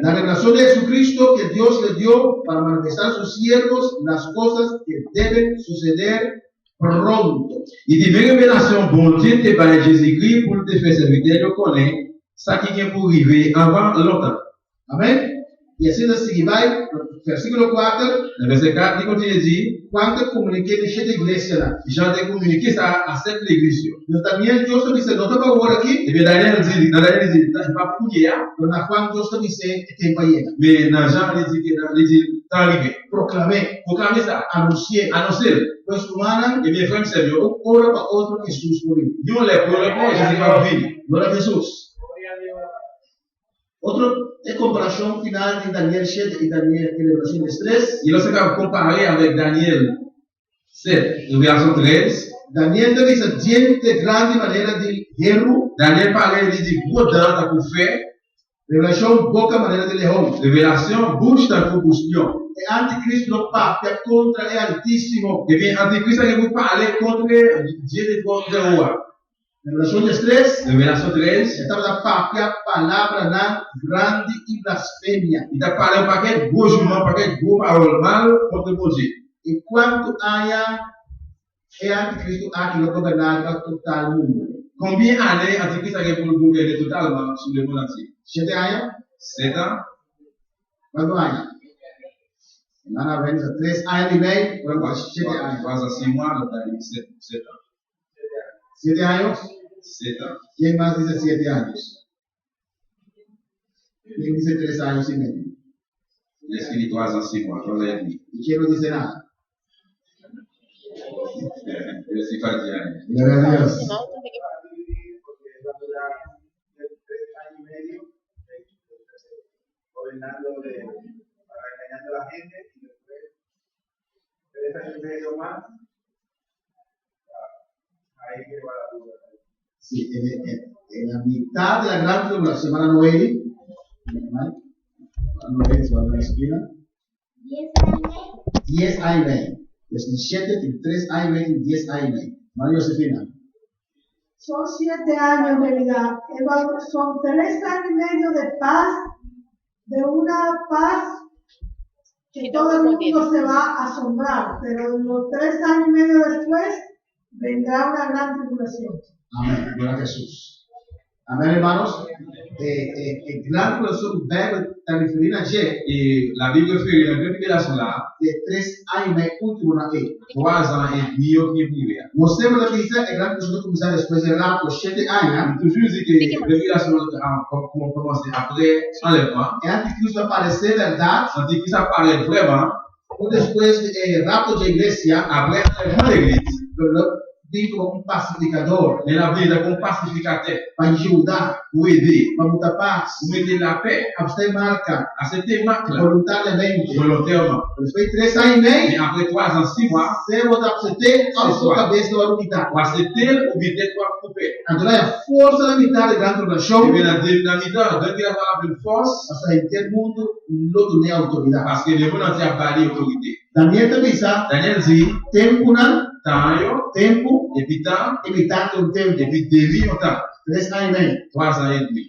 la revelación de Jesucristo que Dios le dio para manifestar a sus siervos las cosas que deben suceder pronto.
Il dit, mes révélations, bon Dieu, t'es par Jésus-Christ pour te faire servir, je connais, ça qui vient pour arriver avant longtemps.
Amén. Y así nos sigue, versículo 4,
Le verset 4, il continue de dire,
cuando comuniqué de esta iglesia,
Jean a communiqué ça à cette église.
yo también Dios te dice, no te va a jugar aquí,
Et bien Daniel dit, dans Daniel dit, je ne vais pas couiller,
pero en Juan Dios te dice, tiempo llega.
mais dans Jean, il dit, t'es arrivé.
Proclamé,
Proclamez ça,
anuncié,
annoncez-le.
pues humana,
Et bien, frère, c'est mieux.
ora para otro Jesús morir.
Nous, les pour le point, Jésus va venir.
Gloria a Jesús. Otro de comparación final de Daniel 7 y Daniel en Revelaciones 3.
Et lorsqu'on va comparer avec Daniel 7, Révélation 13,
Daniel te dice diente grande manera de hierro,
Daniel parlait, il dit, gros dents, t'as pour faire.
revelación boca manera de león.
Révélation, bouche, t'as pour bouche lion.
El anticristo no papia contra el altísimo.
Et bien, Antichrist, il vous parler contre Dieu de votre roi.
Revelaciones 3.
Révélation 13,
Estaba la papia palabra na grande y blasfemia.
il t'a parlé un paquet de gros jugements, un paquet de gros paroles mal contre mon Dieu.
En cuanto haya el anticristo aquí lo gobernará total mundo.
Combien d'années Antichrist a pour le gouverner totalement sur le monde entier?
7 años.
7 ans.
¿Cuántos años? Hermana Veneza, 3 años y medio, bueno, 7 años.
3 ans, 6 mois, l'autre a dit 7 ans.
7 años.
7 ans.
¿Quién más dice 7 años? ¿Quién dice 3 años y medio?
Il a dit 3 ans, 6 mois, 3 ans et demi.
¿Y quién no dice nada?
Je ne sais pas dire.
Gloria a Dios.
Senão, tem que
Porque va a durar 3 años y medio gobernando para engañando a la gente y después 3 años y medio más ahí que va la duda.
Sí, en la mitad de la gran tribulación, hermana Noeli, Noeli, su hermana Josefina, 10 años y medio. Desde 7 y 3 años y medio, 10 años y medio. Hermana Josefina,
Son 7 años en realidad. Son 3 años y medio de paz, de una paz que todo el mundo se va a asombrar, pero los 3 años y medio después vendrá una gran tribulación.
amén, gloria a Jesús. Amén, hermanos. Gran tribulación debe estar referida a
Et la Bible fait une révélation là,
de 3 años y medio, último na E.
3 ans et demi qui est privé.
Mostremos lo que dice el gran tribulación comenzar después del rapto, 7 años.
Toujours dit que la révélation a commencé après l'enlèvement.
El anticristo va a aparecer, ¿verdad?
Antichrist apparaît vraiment
O después del rapto de iglesia,
après l'enlèvement de l'église.
pero lo vi como un pacificador,
Mais la Bible est comme pacificateur
para ayudar,
pour aider,
para mucha paz,
pour mettre la paix,
a usted marca
accepter marque là,
voluntariamente.
volontairement.
Después de 3 años y medio,
Et après 3 ans, 6 mois,
se vota a usted, a su cabeza lo va a quitar.
pour accepter ou bien peut-être pour couper.
Entonces hay fuerza de la mitad de gran
Et
tribulación,
bien, dans le mi-temps, dès qu'il va avoir une force,
hasta en el mundo no tiene autoridad.
parce que le monde entier a parlé autorité.
Daniel te avisa,
Daniel dit,
tempo,
temps, yo,
tempo,
et puis temps,
evitando un tempo.
et puis demi au temps,
3 años y medio.
3 ans et demi.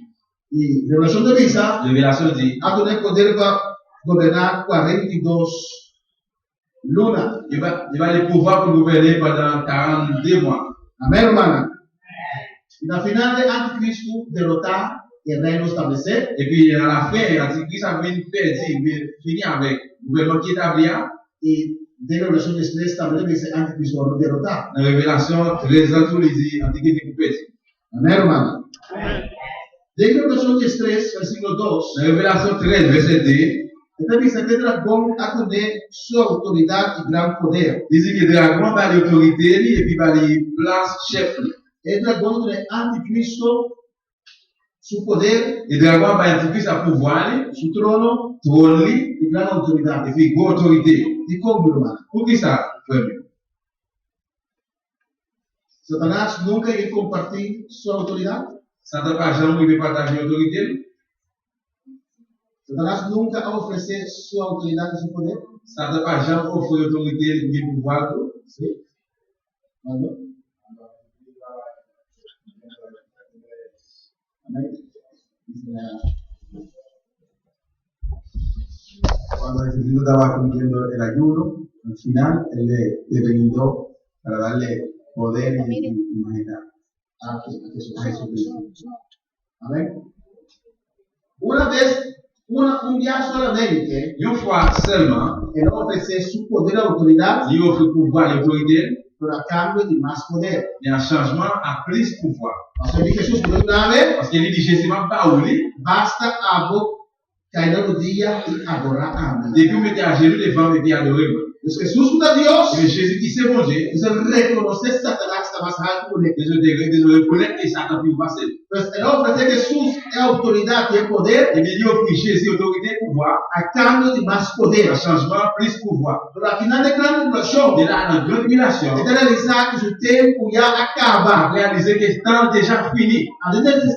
Y revelación te avisa,
Révélation dit,
a tener poder para gobernar 42 lunas.
il va le pouvoir pour gouverner pendant 42 mois.
Amén, hermana. Y la final de Anticristo derrotar el reino establecer.
Et puis, à la fin, l'Antichrist a fini perdu, il finit avec le gouvernement qui est établi.
Y Dentro de Revelación 3 también dice anticristo va a derrotar.
Dans Révélation 13 ans, tout les dit, Antichrist est coupé.
Amén, hermano. Dentro de Revelación 3, versículo 2,
Dans Révélation 13, verset 2,
esta dice que dragón ha tener su autoridad y gran poder.
il dit que le dragon va l'autorité et puis va les place chef.
El dragón tiene anticristo, su poder,
Le dragon va Antichrist à pouvoir,
su trono
trône,
y gran autoridad.
et puis gros autorité.
¿Y cómo, hermano?
Pour qui ça, frère?
Satanás nunca iba a compartir su autoridad.
Satan pas jamais il veut partager l'autorité.
Satanás nunca ha ofrecido su autoridad y su poder.
Satan pas jamais offre l'autorité et le pouvoir.
¿Sí? ¿Cuándo? Amén.
Cuando Jesucristo estaba cumpliendo el ayuno, al final Él le brindó para darle poder y majestad
A
a Jesucristo.
Amén. Una vez, un día solamente,
Une fois seulement,
Él ofrece su poder y autoridad,
il offre pouvoir et autorité,
pero a cambio de más poder.
mais un changement à plus pouvoir.
Parce que Jesús dijo una vez,
Parce qu'il dit Jésus m'a pas oublié.
basta algo caer de rodillas y adorar a mí.
Depuis que mettez à genoux devant et puis adorer.
Entonces Jesús junto a Dios,
Mais Jésus qui c'est mon Dieu,
entonces reconoce Satanás está más alto que él.
désolé pour l'être et Satan peut passer.
Entonces Él ofrece a Jesús autoridad y poder
Et bien il offre Jésus autorité et pouvoir,
a cambio de más
un
poder.
changement plus pouvoir.
Pero al final de gran tribulación,
Et là, dans grande tribulation,
es de realizar que su tiempo ya
a
acaba.
réaliser que le temps déjà fini.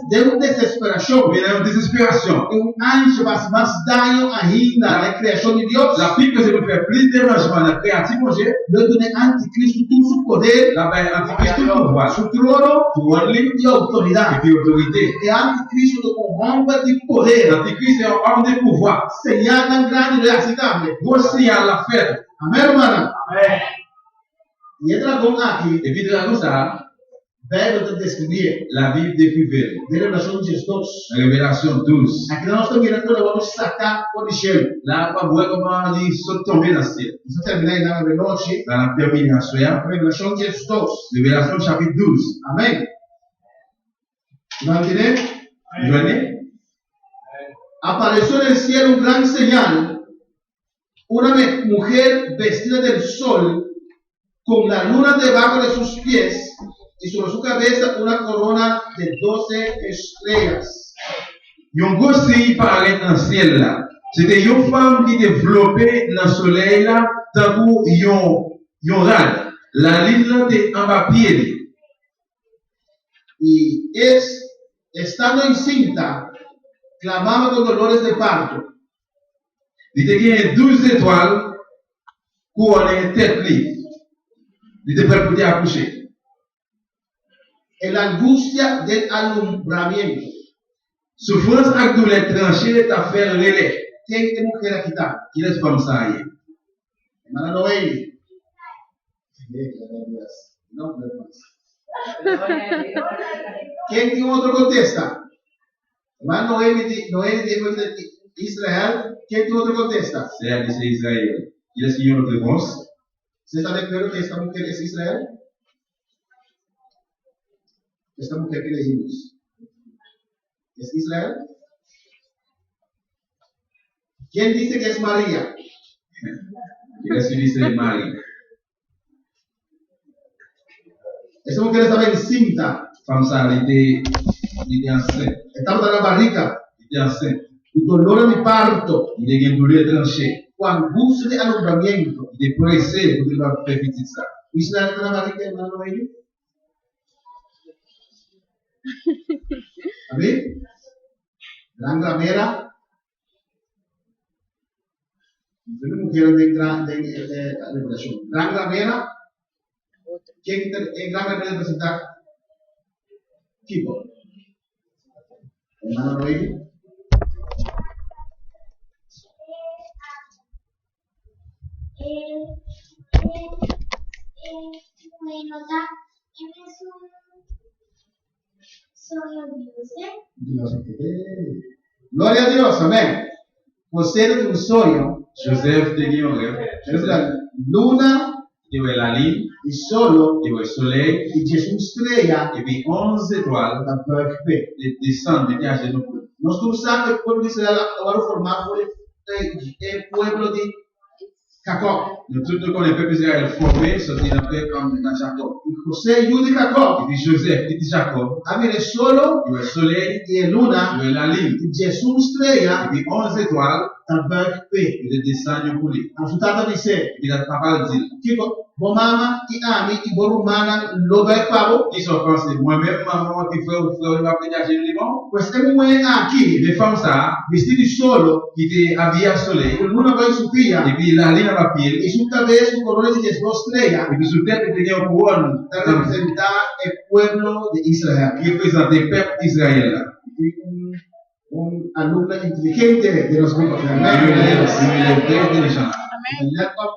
De una desesperación,
Mais dans la désespération,
un ancho va a hacer más daño ainda a la creación de Dios.
la pique que c'est pour faire plus de dérangement dans la créative mon Dieu,
Dios tiene anticristo todo su poder,
là-bas, l'antichrist tout pouvoir,
su trono
trône
y
et
autoridad.
puis autorité.
El anticristo un hombre de poder,
L'antichrist est un homme de pouvoir.
señal tan grande y irresistible.
Gros signal la fête.
Amén, hermana. Y el dragón aquí,
Et puis de ça,
verbo de describir,
la Bible décrivait,
de Revelación 2.
Révélation 12.
Aquí no estamos mirando, lo vamos a sacar por el cielo.
Là, on voit comment ils sont tombés dans le ciel.
Vamos a terminar en la noche.
Dans la termination,
Revelación 2.
Révélation chapitre 12.
Amén. ¿Lo entienden?
Vous voyez?
Apareció en el cielo un gran señal, una mujer vestida del sol, con la luna debajo de sus pies y sobre su cabeza una corona de 12 estrellas.
Yon gros signe paraît dans le ciel là. C'était une femme qui développait dans le soleil là, tant que yon rad. La ligne là était en bas pied.
Y estando encinta, clamaba con dolores de parto.
Il était 12 étoiles couronnées tête libre. Il était prêt pour accoucher.
En la angustia del alumbramiento.
Souffrance avec douleur tranchée t'a fait relais.
¿Quién es mujer aquí está?
Qui laisse comme ça hier?
Hermana Noemi. No, no, no. ¿Quién tiene otro contesta? Hermano Noemi dijo de Israel. ¿Quién tiene otro contesta?
C'est Israël. Qui laisse une autre réponse?
¿Se está de acuerdo que esta mujer es Israel? Esta mujer que leímos. ¿Es Israel? ¿Quién dice que es María?
Qui laisse dice Marie.
Esta mujer estaba encinta.
Femme ça, elle était enceinte.
Estaba en la barriga.
Elle était enceinte.
Y dolor de parto.
Il était une douleur tranchée.
Con angustia de alumbramiento.
Il était pressé pour qu'il va faire petit ça.
Israel está en la barriga, hermano Noemi. Amén. Gran ramera. Una mujer de revelación. Gran ramera. ¿Quién es gran ramera representar? Tipo. Hermano Noemi.
Nota, es un solo Dios.
Gloria a Dios, amén. Você tem um sonho.
Joseph tenía un rêve.
Joseph, luna
il y a la lune,
y solo
il y a le soleil,
y 10 estrellas
et puis 11 étoiles
da PFP.
descendent, mettez à genoux.
Nós todos sabemos que o povo de Israel agora formado por el pueblo de Jacob.
Nous tous nous connaissons le peuple d'Israël formé, sorti d'un peuple comme dans Jacob.
Y José, hijo de Jacob,
Et puis Joseph, petit Jacob,
había el solo
il y a le soleil,
y el luna
il y a la lune,
y 10
et
estrellas
puis 11 étoiles,
da PFP.
il descend pour lui.
A sua tata disse,
Et puis la parole dit,
Kiko, bo mama e ami e bo rumana lo vai pavo,
qui sont pensés, moi-même, maman, qui fait au frère, il va péter à genoux les bons.
pues tem aqui,
Les femmes, ça,
vestido solo,
qui étaient habillées au soleil,
con luna vai su figlia,
et puis la lune à pied,
e su cabeza un colore de 10 estrellas,
et puis sous tête, il y a une couronne,
para representar el pueblo de Israel.
qui représente le peuple d'Israël. Là.
Y un alumno inteligente de los grupos de
Il
América.
est très intelligent.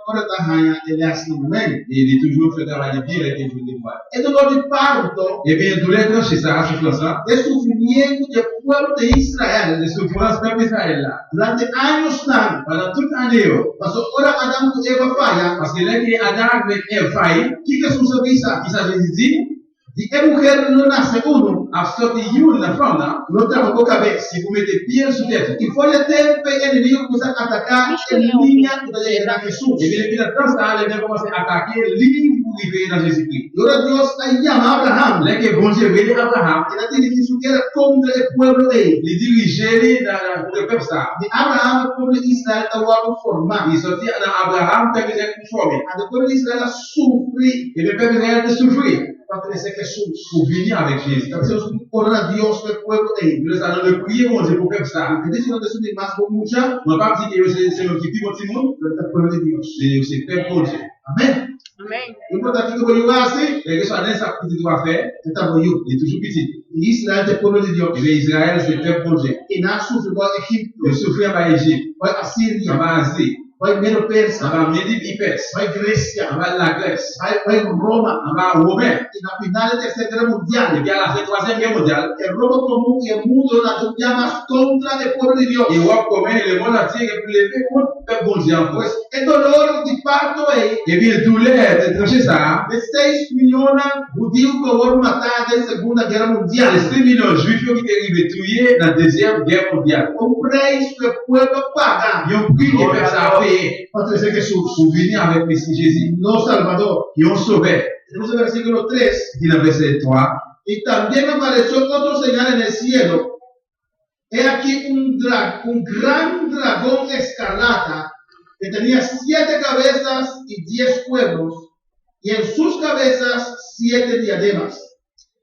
Ahora está hanya ele assim também.
Et il est toujours fait travailler bien avec les jours des fois.
É dolor de parto,
Et bien, tout les tranches, ça, à ce ça,
é sofrimento do pueblo de Israel.
les souffrances du peuple d'Israël là.
Durante anos lang,
Pendant toute l'année,
passou ora Adam e Eva falha,
parce que là, il y a Adam avec Ève failli,
que Jesus avisa?
qui s'agit dit,
De é mulher não nasce uno,
à sortir une la femme là,
não trabalhou com a cabeça.
si vous mettez pied sous tête,
E foi até o inimigo começar a atacar em linha que era Jesus.
et bien, depuis le temps, ça, les gens commencent à attaquer l'île pour arriver dans Jésus-Christ.
E ora Deus aí chama Abraham.
Là, que bon Dieu veut Abraham,
Ele tem que isso que era contra o pueblo dele.
les diriger dans le peuple ça.
De Abraham, o povo de Israel estava formado.
Il sortit dans Abraham, le peuple d'Israël formé.
O povo de Israel sofre
Et le peuple d'Israël de souffrir
para crescer Jesus.
pour venir avec Jésus.
Então, Deus ora a Deus para o pueblo dele.
Nous allons le prier, mon Dieu, pour faire ça.
E deixa eu dizer mais por mucha,
On ne va pas dire que c'est le qui dit mon petit monde,
o pueblo de Deus.
c'est le peuple pour Dieu.
Amém?
Amém.
O importante é que eu vou assim,
Et que soit dans sa petite doit faire,
então eu.
il est toujours petit.
E Israel é o povo de Deus.
Et bien Israël, c'est le peuple pour Dieu.
E não sofre igual a Egito,
Il souffre en Égypte,
vai a
en
Síria,
Asie,
vai Medo
en
Persa,
Méditerranée,
vai Grécia,
en la Grèce,
vai Roma.
en Romain.
E na final da Terceira Guerra Mundial,
Et puis à la fin de la Troisième Guerre mondiale,
el Roma común y el mundo las llamas contra el pueblo de Dios.
l'Europe commun et le monde entier est levé contre le peuple bon Dieu en
Pues
France.
el dolor de parto es
Et bien douleur de trancher ça,
de 6 millones de judíos que fueron matados en la Segunda Guerra Mundial.
les 6 millions de juifs qui étaient arrivés tués dans la Deuxième Guerre mondiale.
Un precio que el pueblo paga
Ils ont pris les peuples à payer
para traer Jesús,
pour venir avec Messie Jésus.
no Salvador.
Ils ont sauvé.
Tenemos el versículo 3.
Dit dans le verset 3.
Y también apareció otro señal en el cielo. He aquí un gran dragón escarlata que tenía 7 cabezas y 10 cuernos, y en sus cabezas 7 diademas.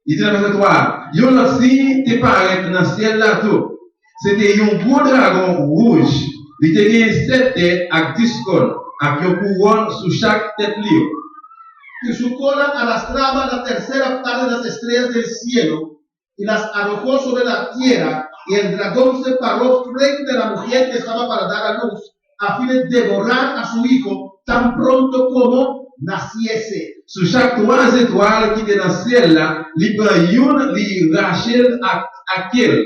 Il dit dans le verset 3. Ils ont aussi te paraître dans le ciel là tout. C'était un gros dragon rouge. Il tenait 7 têtes avec 10 cornes, avec une couronne sur chaque tête libre.
Y su cola arrastraba la tercera parte de las estrellas del cielo y las arrojó sobre la tierra, y el dragón se paró frente a la mujer que estaba para dar a luz, a fin de devorar a su hijo tan pronto como naciese.
Sur chaque 3 étoiles qui étaient dans le ciel là, il prend une, il rachète à quel.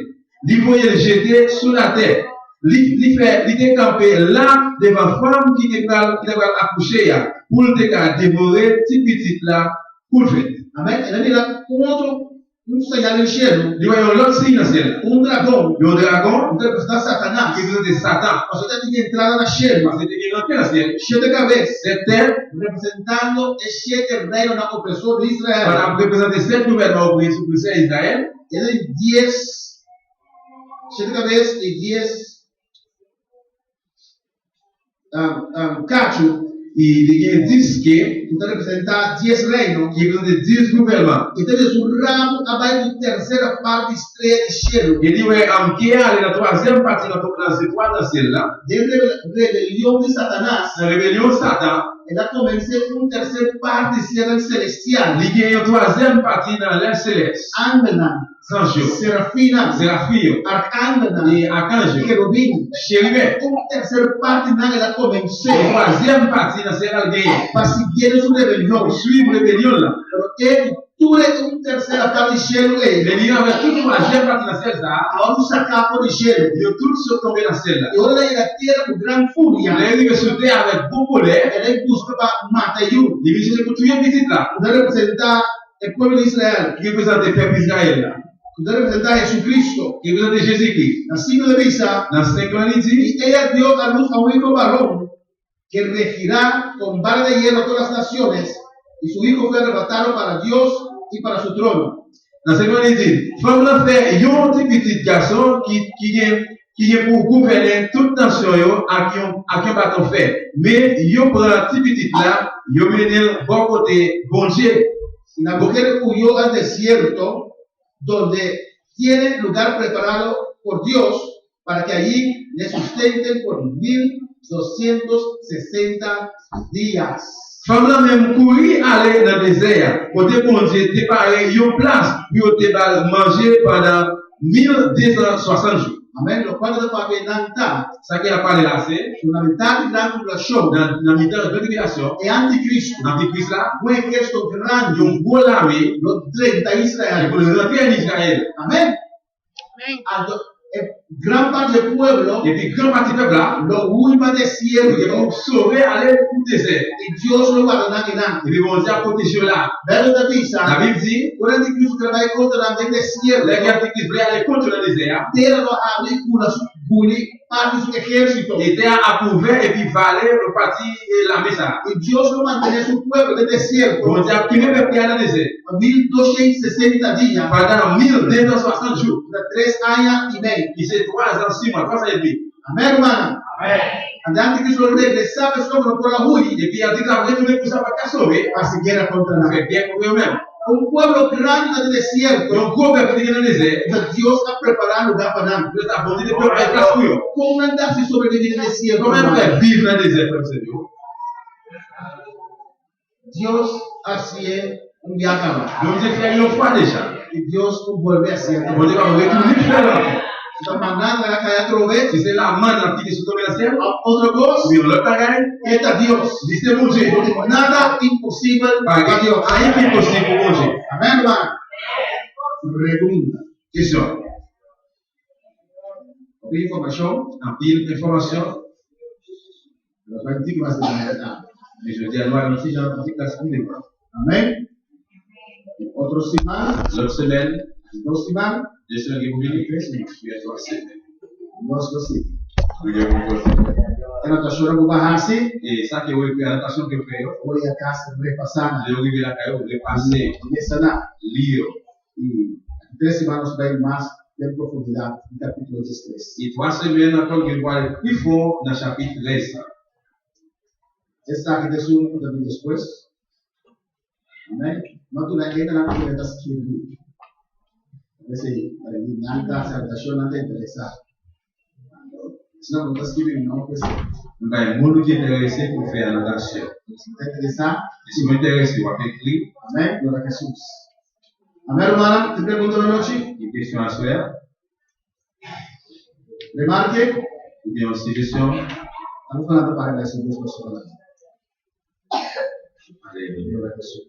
Il voyait le jeter sous la terre. Il était campé là devant femme qui était accoucher pour le dévorer petit là pour le faire.
Amén. Él mira un señal en el cielo,
Il voyait l'autre signe dans le ciel.
un dragón,
Le dragon
que representa a Satanás.
qui faisait Satan.
O sea, tiene entrada en la cielo,
C'était qui rentré dans le ciel.
7 cabezas,
C'était
representando el 7 reinos opresor de Israel.
para représenter 7 gouvernements opprimés à Israël.
Es de 10, 7 cabezas y 10 cacho,
Il y a 10 qui
que representa 10 reinos.
représentent 10 gouvernements.
Y tiene su ramo abajo de tercera parte estrella del cielo.
Il dit, ouais, en qui est allé dans la troisième partie dans ces 3 dans le ciel là.
De rebelión de Satanás,
La rébellion Satan,
él ha comenzado una tercera parte cielo celestial.
il y a une troisième partie dans l'air céleste.
Ángela,
Sanjo,
Serafina,
Séraphine
Arcángela,
et Archange,
Querubín.
Chérubin.
Una tercera parte nada la
La
comenzó
troisième partie dans celle là gagné.
para seguir su rebelión.
Pour suivre la rébellion là.
Pero él tu eres una tercera parte de cielo,
Mais il y avait toute une majeure partie dans celle là.
ahora un sacapo de cielo.
Ils ont tous sont tombés dans celle là.
Y ahora la tierra con gran furia,
Les arrivés sur terre avec beaucoup de colère.
él busca para matar yo.
Ils viennent pour tuer petit là.
Puede representar el pueblo de Israel,
Qui représente le peuple Israël là.
puede representar a Jesucristo.
Qui représente Jésus-Christ.
La signo de visa,
Dans 5 ans, il dit,
y ella dio a luz a un hijo varón que regirá con vara de hierro a todas las naciones, y su hijo fue arrebatado para Dios y para su trono.
dans 5 ans, il dit, femme là fait un petit garçon qui est pour gouverner toute nation yo, à qui on bâton fait. Mais yo prend petit petit là, yo mène bon côté bon Dieu.
Y la mujer huyó al desierto, donde tiene lugar preparado por Dios para que allí le sustenten por 1260 días.
Femme là même courir aller dans le désert, côté bon Dieu préparer une place pour te manger pendant 1260 jours.
Amén. Lo cual de pavenanta,
Ça qui a parlé là, c'est
una mitad gran población
dans la mi-temps de tribulation,
e anticristo,
dans l'Église là,
un ejército
ils
grande,
ont beau l'armée,
los 30
et
Israel.
pour les rentrer en Israël.
Amén. Gran parte del pueblo
Et puis, grand partie peuple là,
lo huye para
ils
desierto
vont sauver, aller pour le désert.
y Dios lo guardará en
Et puis, bon Dieu a protégé là.
Pero de
La
visa,
Bible dit,
un anticristo que va a encontrar en el desierto,
les gars qui voulaient aller contre le désert,
tierra lo abre una su guli parte de su ejército.
étaient à couvert et puis valaient le parti et la mesa.
Y Dios lo mantenía su pueblo en el desierto
Bon Dieu a primé peuple dans le désert.
1260 días,
Pendant 1260 jours.
de 3 años y medio.
Il s'est 3 ans, 6 mois, 3 ans et demi.
Amén, hermana. Cuando anticristo regresaba solo por la huye,
Et puis, il a dit qu'il a retourné pour ça, pas qu'à sauver.
para seguir contra
Il
la
fait bien pour eux-mêmes.
un pueblo grande del desierto,
Donc, gros peuple qui est dans le désert,
Dios ha preparado lugar para nosotros.
Dieu a bon Dieu de préparer place pour eux.
¿Cómo andar si sobrevivir en el desierto?
Comment
hermano?
faire vivre dans le désert comme c'est Dieu?
Dios hacía un día acaba
Donc, Dieu fait une fois déjà.
y Dios vuelve a hacer.
Bon Dieu va retourner faire l'enfant.
Está mandando a la calle otra vez.
Si c'est la main dans qui est sur le ciel,
Otra cosa,
oui, on l'a pagaille.
está Dios.
Dis c'est mon Dieu.
Nada imposible para
Pas
Dios.
rien qui est possible pour mon Dieu.
Amén, hermano. Pregunta.
Question.
Información.
En pile d'informations.
Los 20 más de la verdad.
Mais je dis à nous, ici, j'ai un petit classe pour les
Amén. Otro semana,
L'autre semaine,
2 semanas,
2 semaines qui vont venir,
3 semanas.
il y a 3 semaines.
2 cositas.
Il y a beaucoup de choses.
En ocasiones vamos a hacer,
Et ça qui est la natation que fait,
voy a casa repasando.
de arriver la caille, de passer,
Y de sanar.
lire.
Y 3 semanas va a ir más en profundidad en capítulo 13.
Et 3 semaines, encore, il va aller plus fort dans le chapitre 13.
Esta que es un también después. Amén. No tú la gente la que estás escribiendo. A veces la salutación no te interesa. Si no estás escribiendo, no pues
Ben, monde qui est intéressé pour faire la natation.
si te interesa.
Et si vous êtes intéressé, vous avez écrit
Amén. Gloria a Jesús. Amén, hermana. Te pregunto la noche.
une question à se faire,
Remarque.
ou bien une suggestion.
Estamos hablando para las dos personas.
Alléluia.
Gloria a Jesús.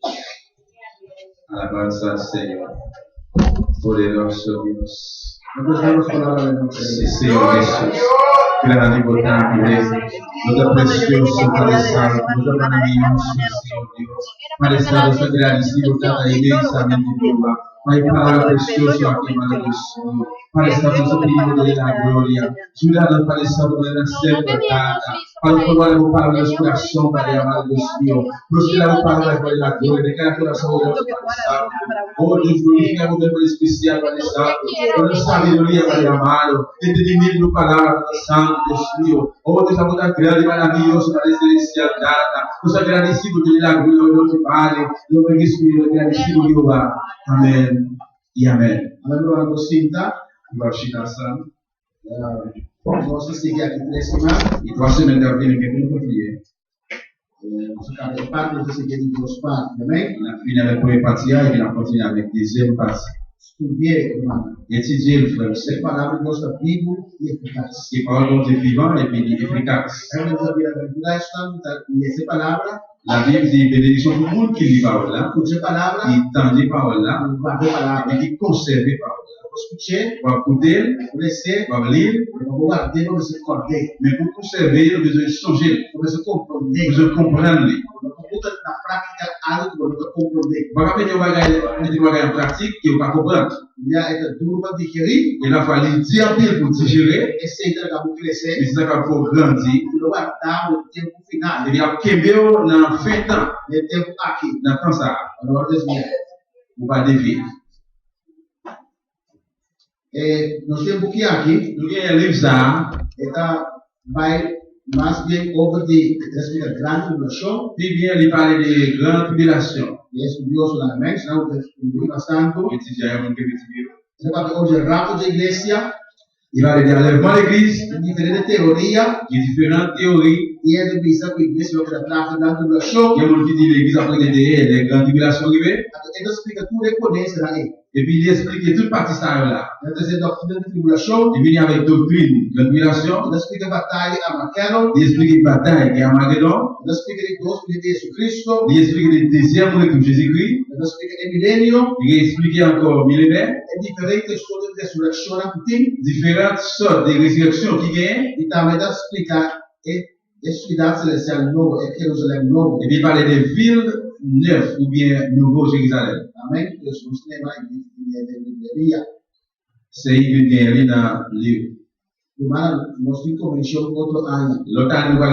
Alabanza al Señor. Poderoso Dios.
Nosotros damos palabra de nombre.
Sí, Señor Jesús. Grande importante, nuestro precioso Padre Santo, nuestro maravilloso Señor Dios. Padre Santo, soy agradecido cada inmensamente Jehová. Hay palabra preciosa aquí, Padre Jesús. Padre Santo, se primo de la gloria. Ayúdanos, Padre Santo, de nacer tratada. Padre, formar para nuestro corazón, Padre amado Dios mío. Prosperamos palabras de la gloria de cada corazón de Dios, Padre Santo. Oh, Dios, glorificamos de modo especial, Padre Santo. Con la sabiduría, Padre amado. Entendimiento, palabra, Padre Santo, Dios mío. Oh, Dios, amor tan grande y maravilloso, Padre Celestial, dada. Nos agradecemos de la gloria de Dios, Padre. Lo bendecimos, agradecemos, Jehová. Amén y amén.
Amén, hermana Cosita.
Bashir Hassan.
Vamos a seguir aquí 3 semanas.
Y 3 semaines d'avril, que nous confions.
Vamos a cada parte, vamos a seguir en 2 partes. Amén.
On a fini avec la première partie et on a continué avec la deuxième partie.
Estudié, hermana.
Étudier le frère,
Esta
c'est
palabra de Dios está vivo y eficaz.
qui parle de Dieu vivant et puis efficace.
Hay una bienaventuranza y esa palabra
La Bible dit bénédiction pour le monde qui lit parole là,
escuché palabra,
qui tend les paroles là,
guardé palabra,
et qui conserve les paroles là.
escuché,
Pour écouter,
laissé,
pour lire,
pour guardé, pour se corder,
mais pour conserver, il a besoin de changer,
pour se
il a
comprender,
besoin de comprendre.
pour botar na prática algo que você compreender.
Pas rappeler des bagages en pratique qui ne pas comprendre.
Il y a été duro para digerir,
Il a fallu dire un peu pour digérer,
esse entrega pour crescer,
mais c'est ça qu'il faut grandir.
e não guardar o tempo final,
Et bien, Kébéo, dans le fin temps,
o tempo aqui,
dans le temps ça,
na hora das minhas.
on va dévier.
Nós temos que aqui,
Nous avons un livre ça,
vai mais bem over de respeito à grande tribulação,
puis bien, il parle de grandes tribulations.
e é estudioso na mente, não é bastante.
Étudiant, il y a un peu de
Você vai ver hoje o rapto da igreja,
il parle de l'enlèvement de l'Église,
diferente teoria,
il y a différentes théories.
e é de pensar que a igreja vai tratar da grande tribulação.
Il y a des gens qui disent que l'Église a pris des grandes tribulations arrivées.
Então explica tudo, reconhece aí.
Et puis, il explique toute partie ça là.
Então é doutrina de tribulação,
Et puis, il y a avec doctrine, grande tribulation.
ele explica a batalha a Armagedon,
Il explique une bataille qui est Armageddon.
ele explica de Deus de Jesus Cristo,
Il explique le deuxième retour de Jésus-Christ.
ele explica de milênio,
Il explique encore millénaire.
é diferentes coisas de ressurreição que tem,
Différentes sortes de résurrections qui gagnent.
e também dá explicar a cidade celestial novo, é Jerusalém novo.
Et puis, il parle des villes neuves ou bien nouveau Jérusalem.
Amém? Jesus tem mais de livraria.
C'est une guerre dans le livre.
Nós temos convenção outro ano.
L'autre année, nous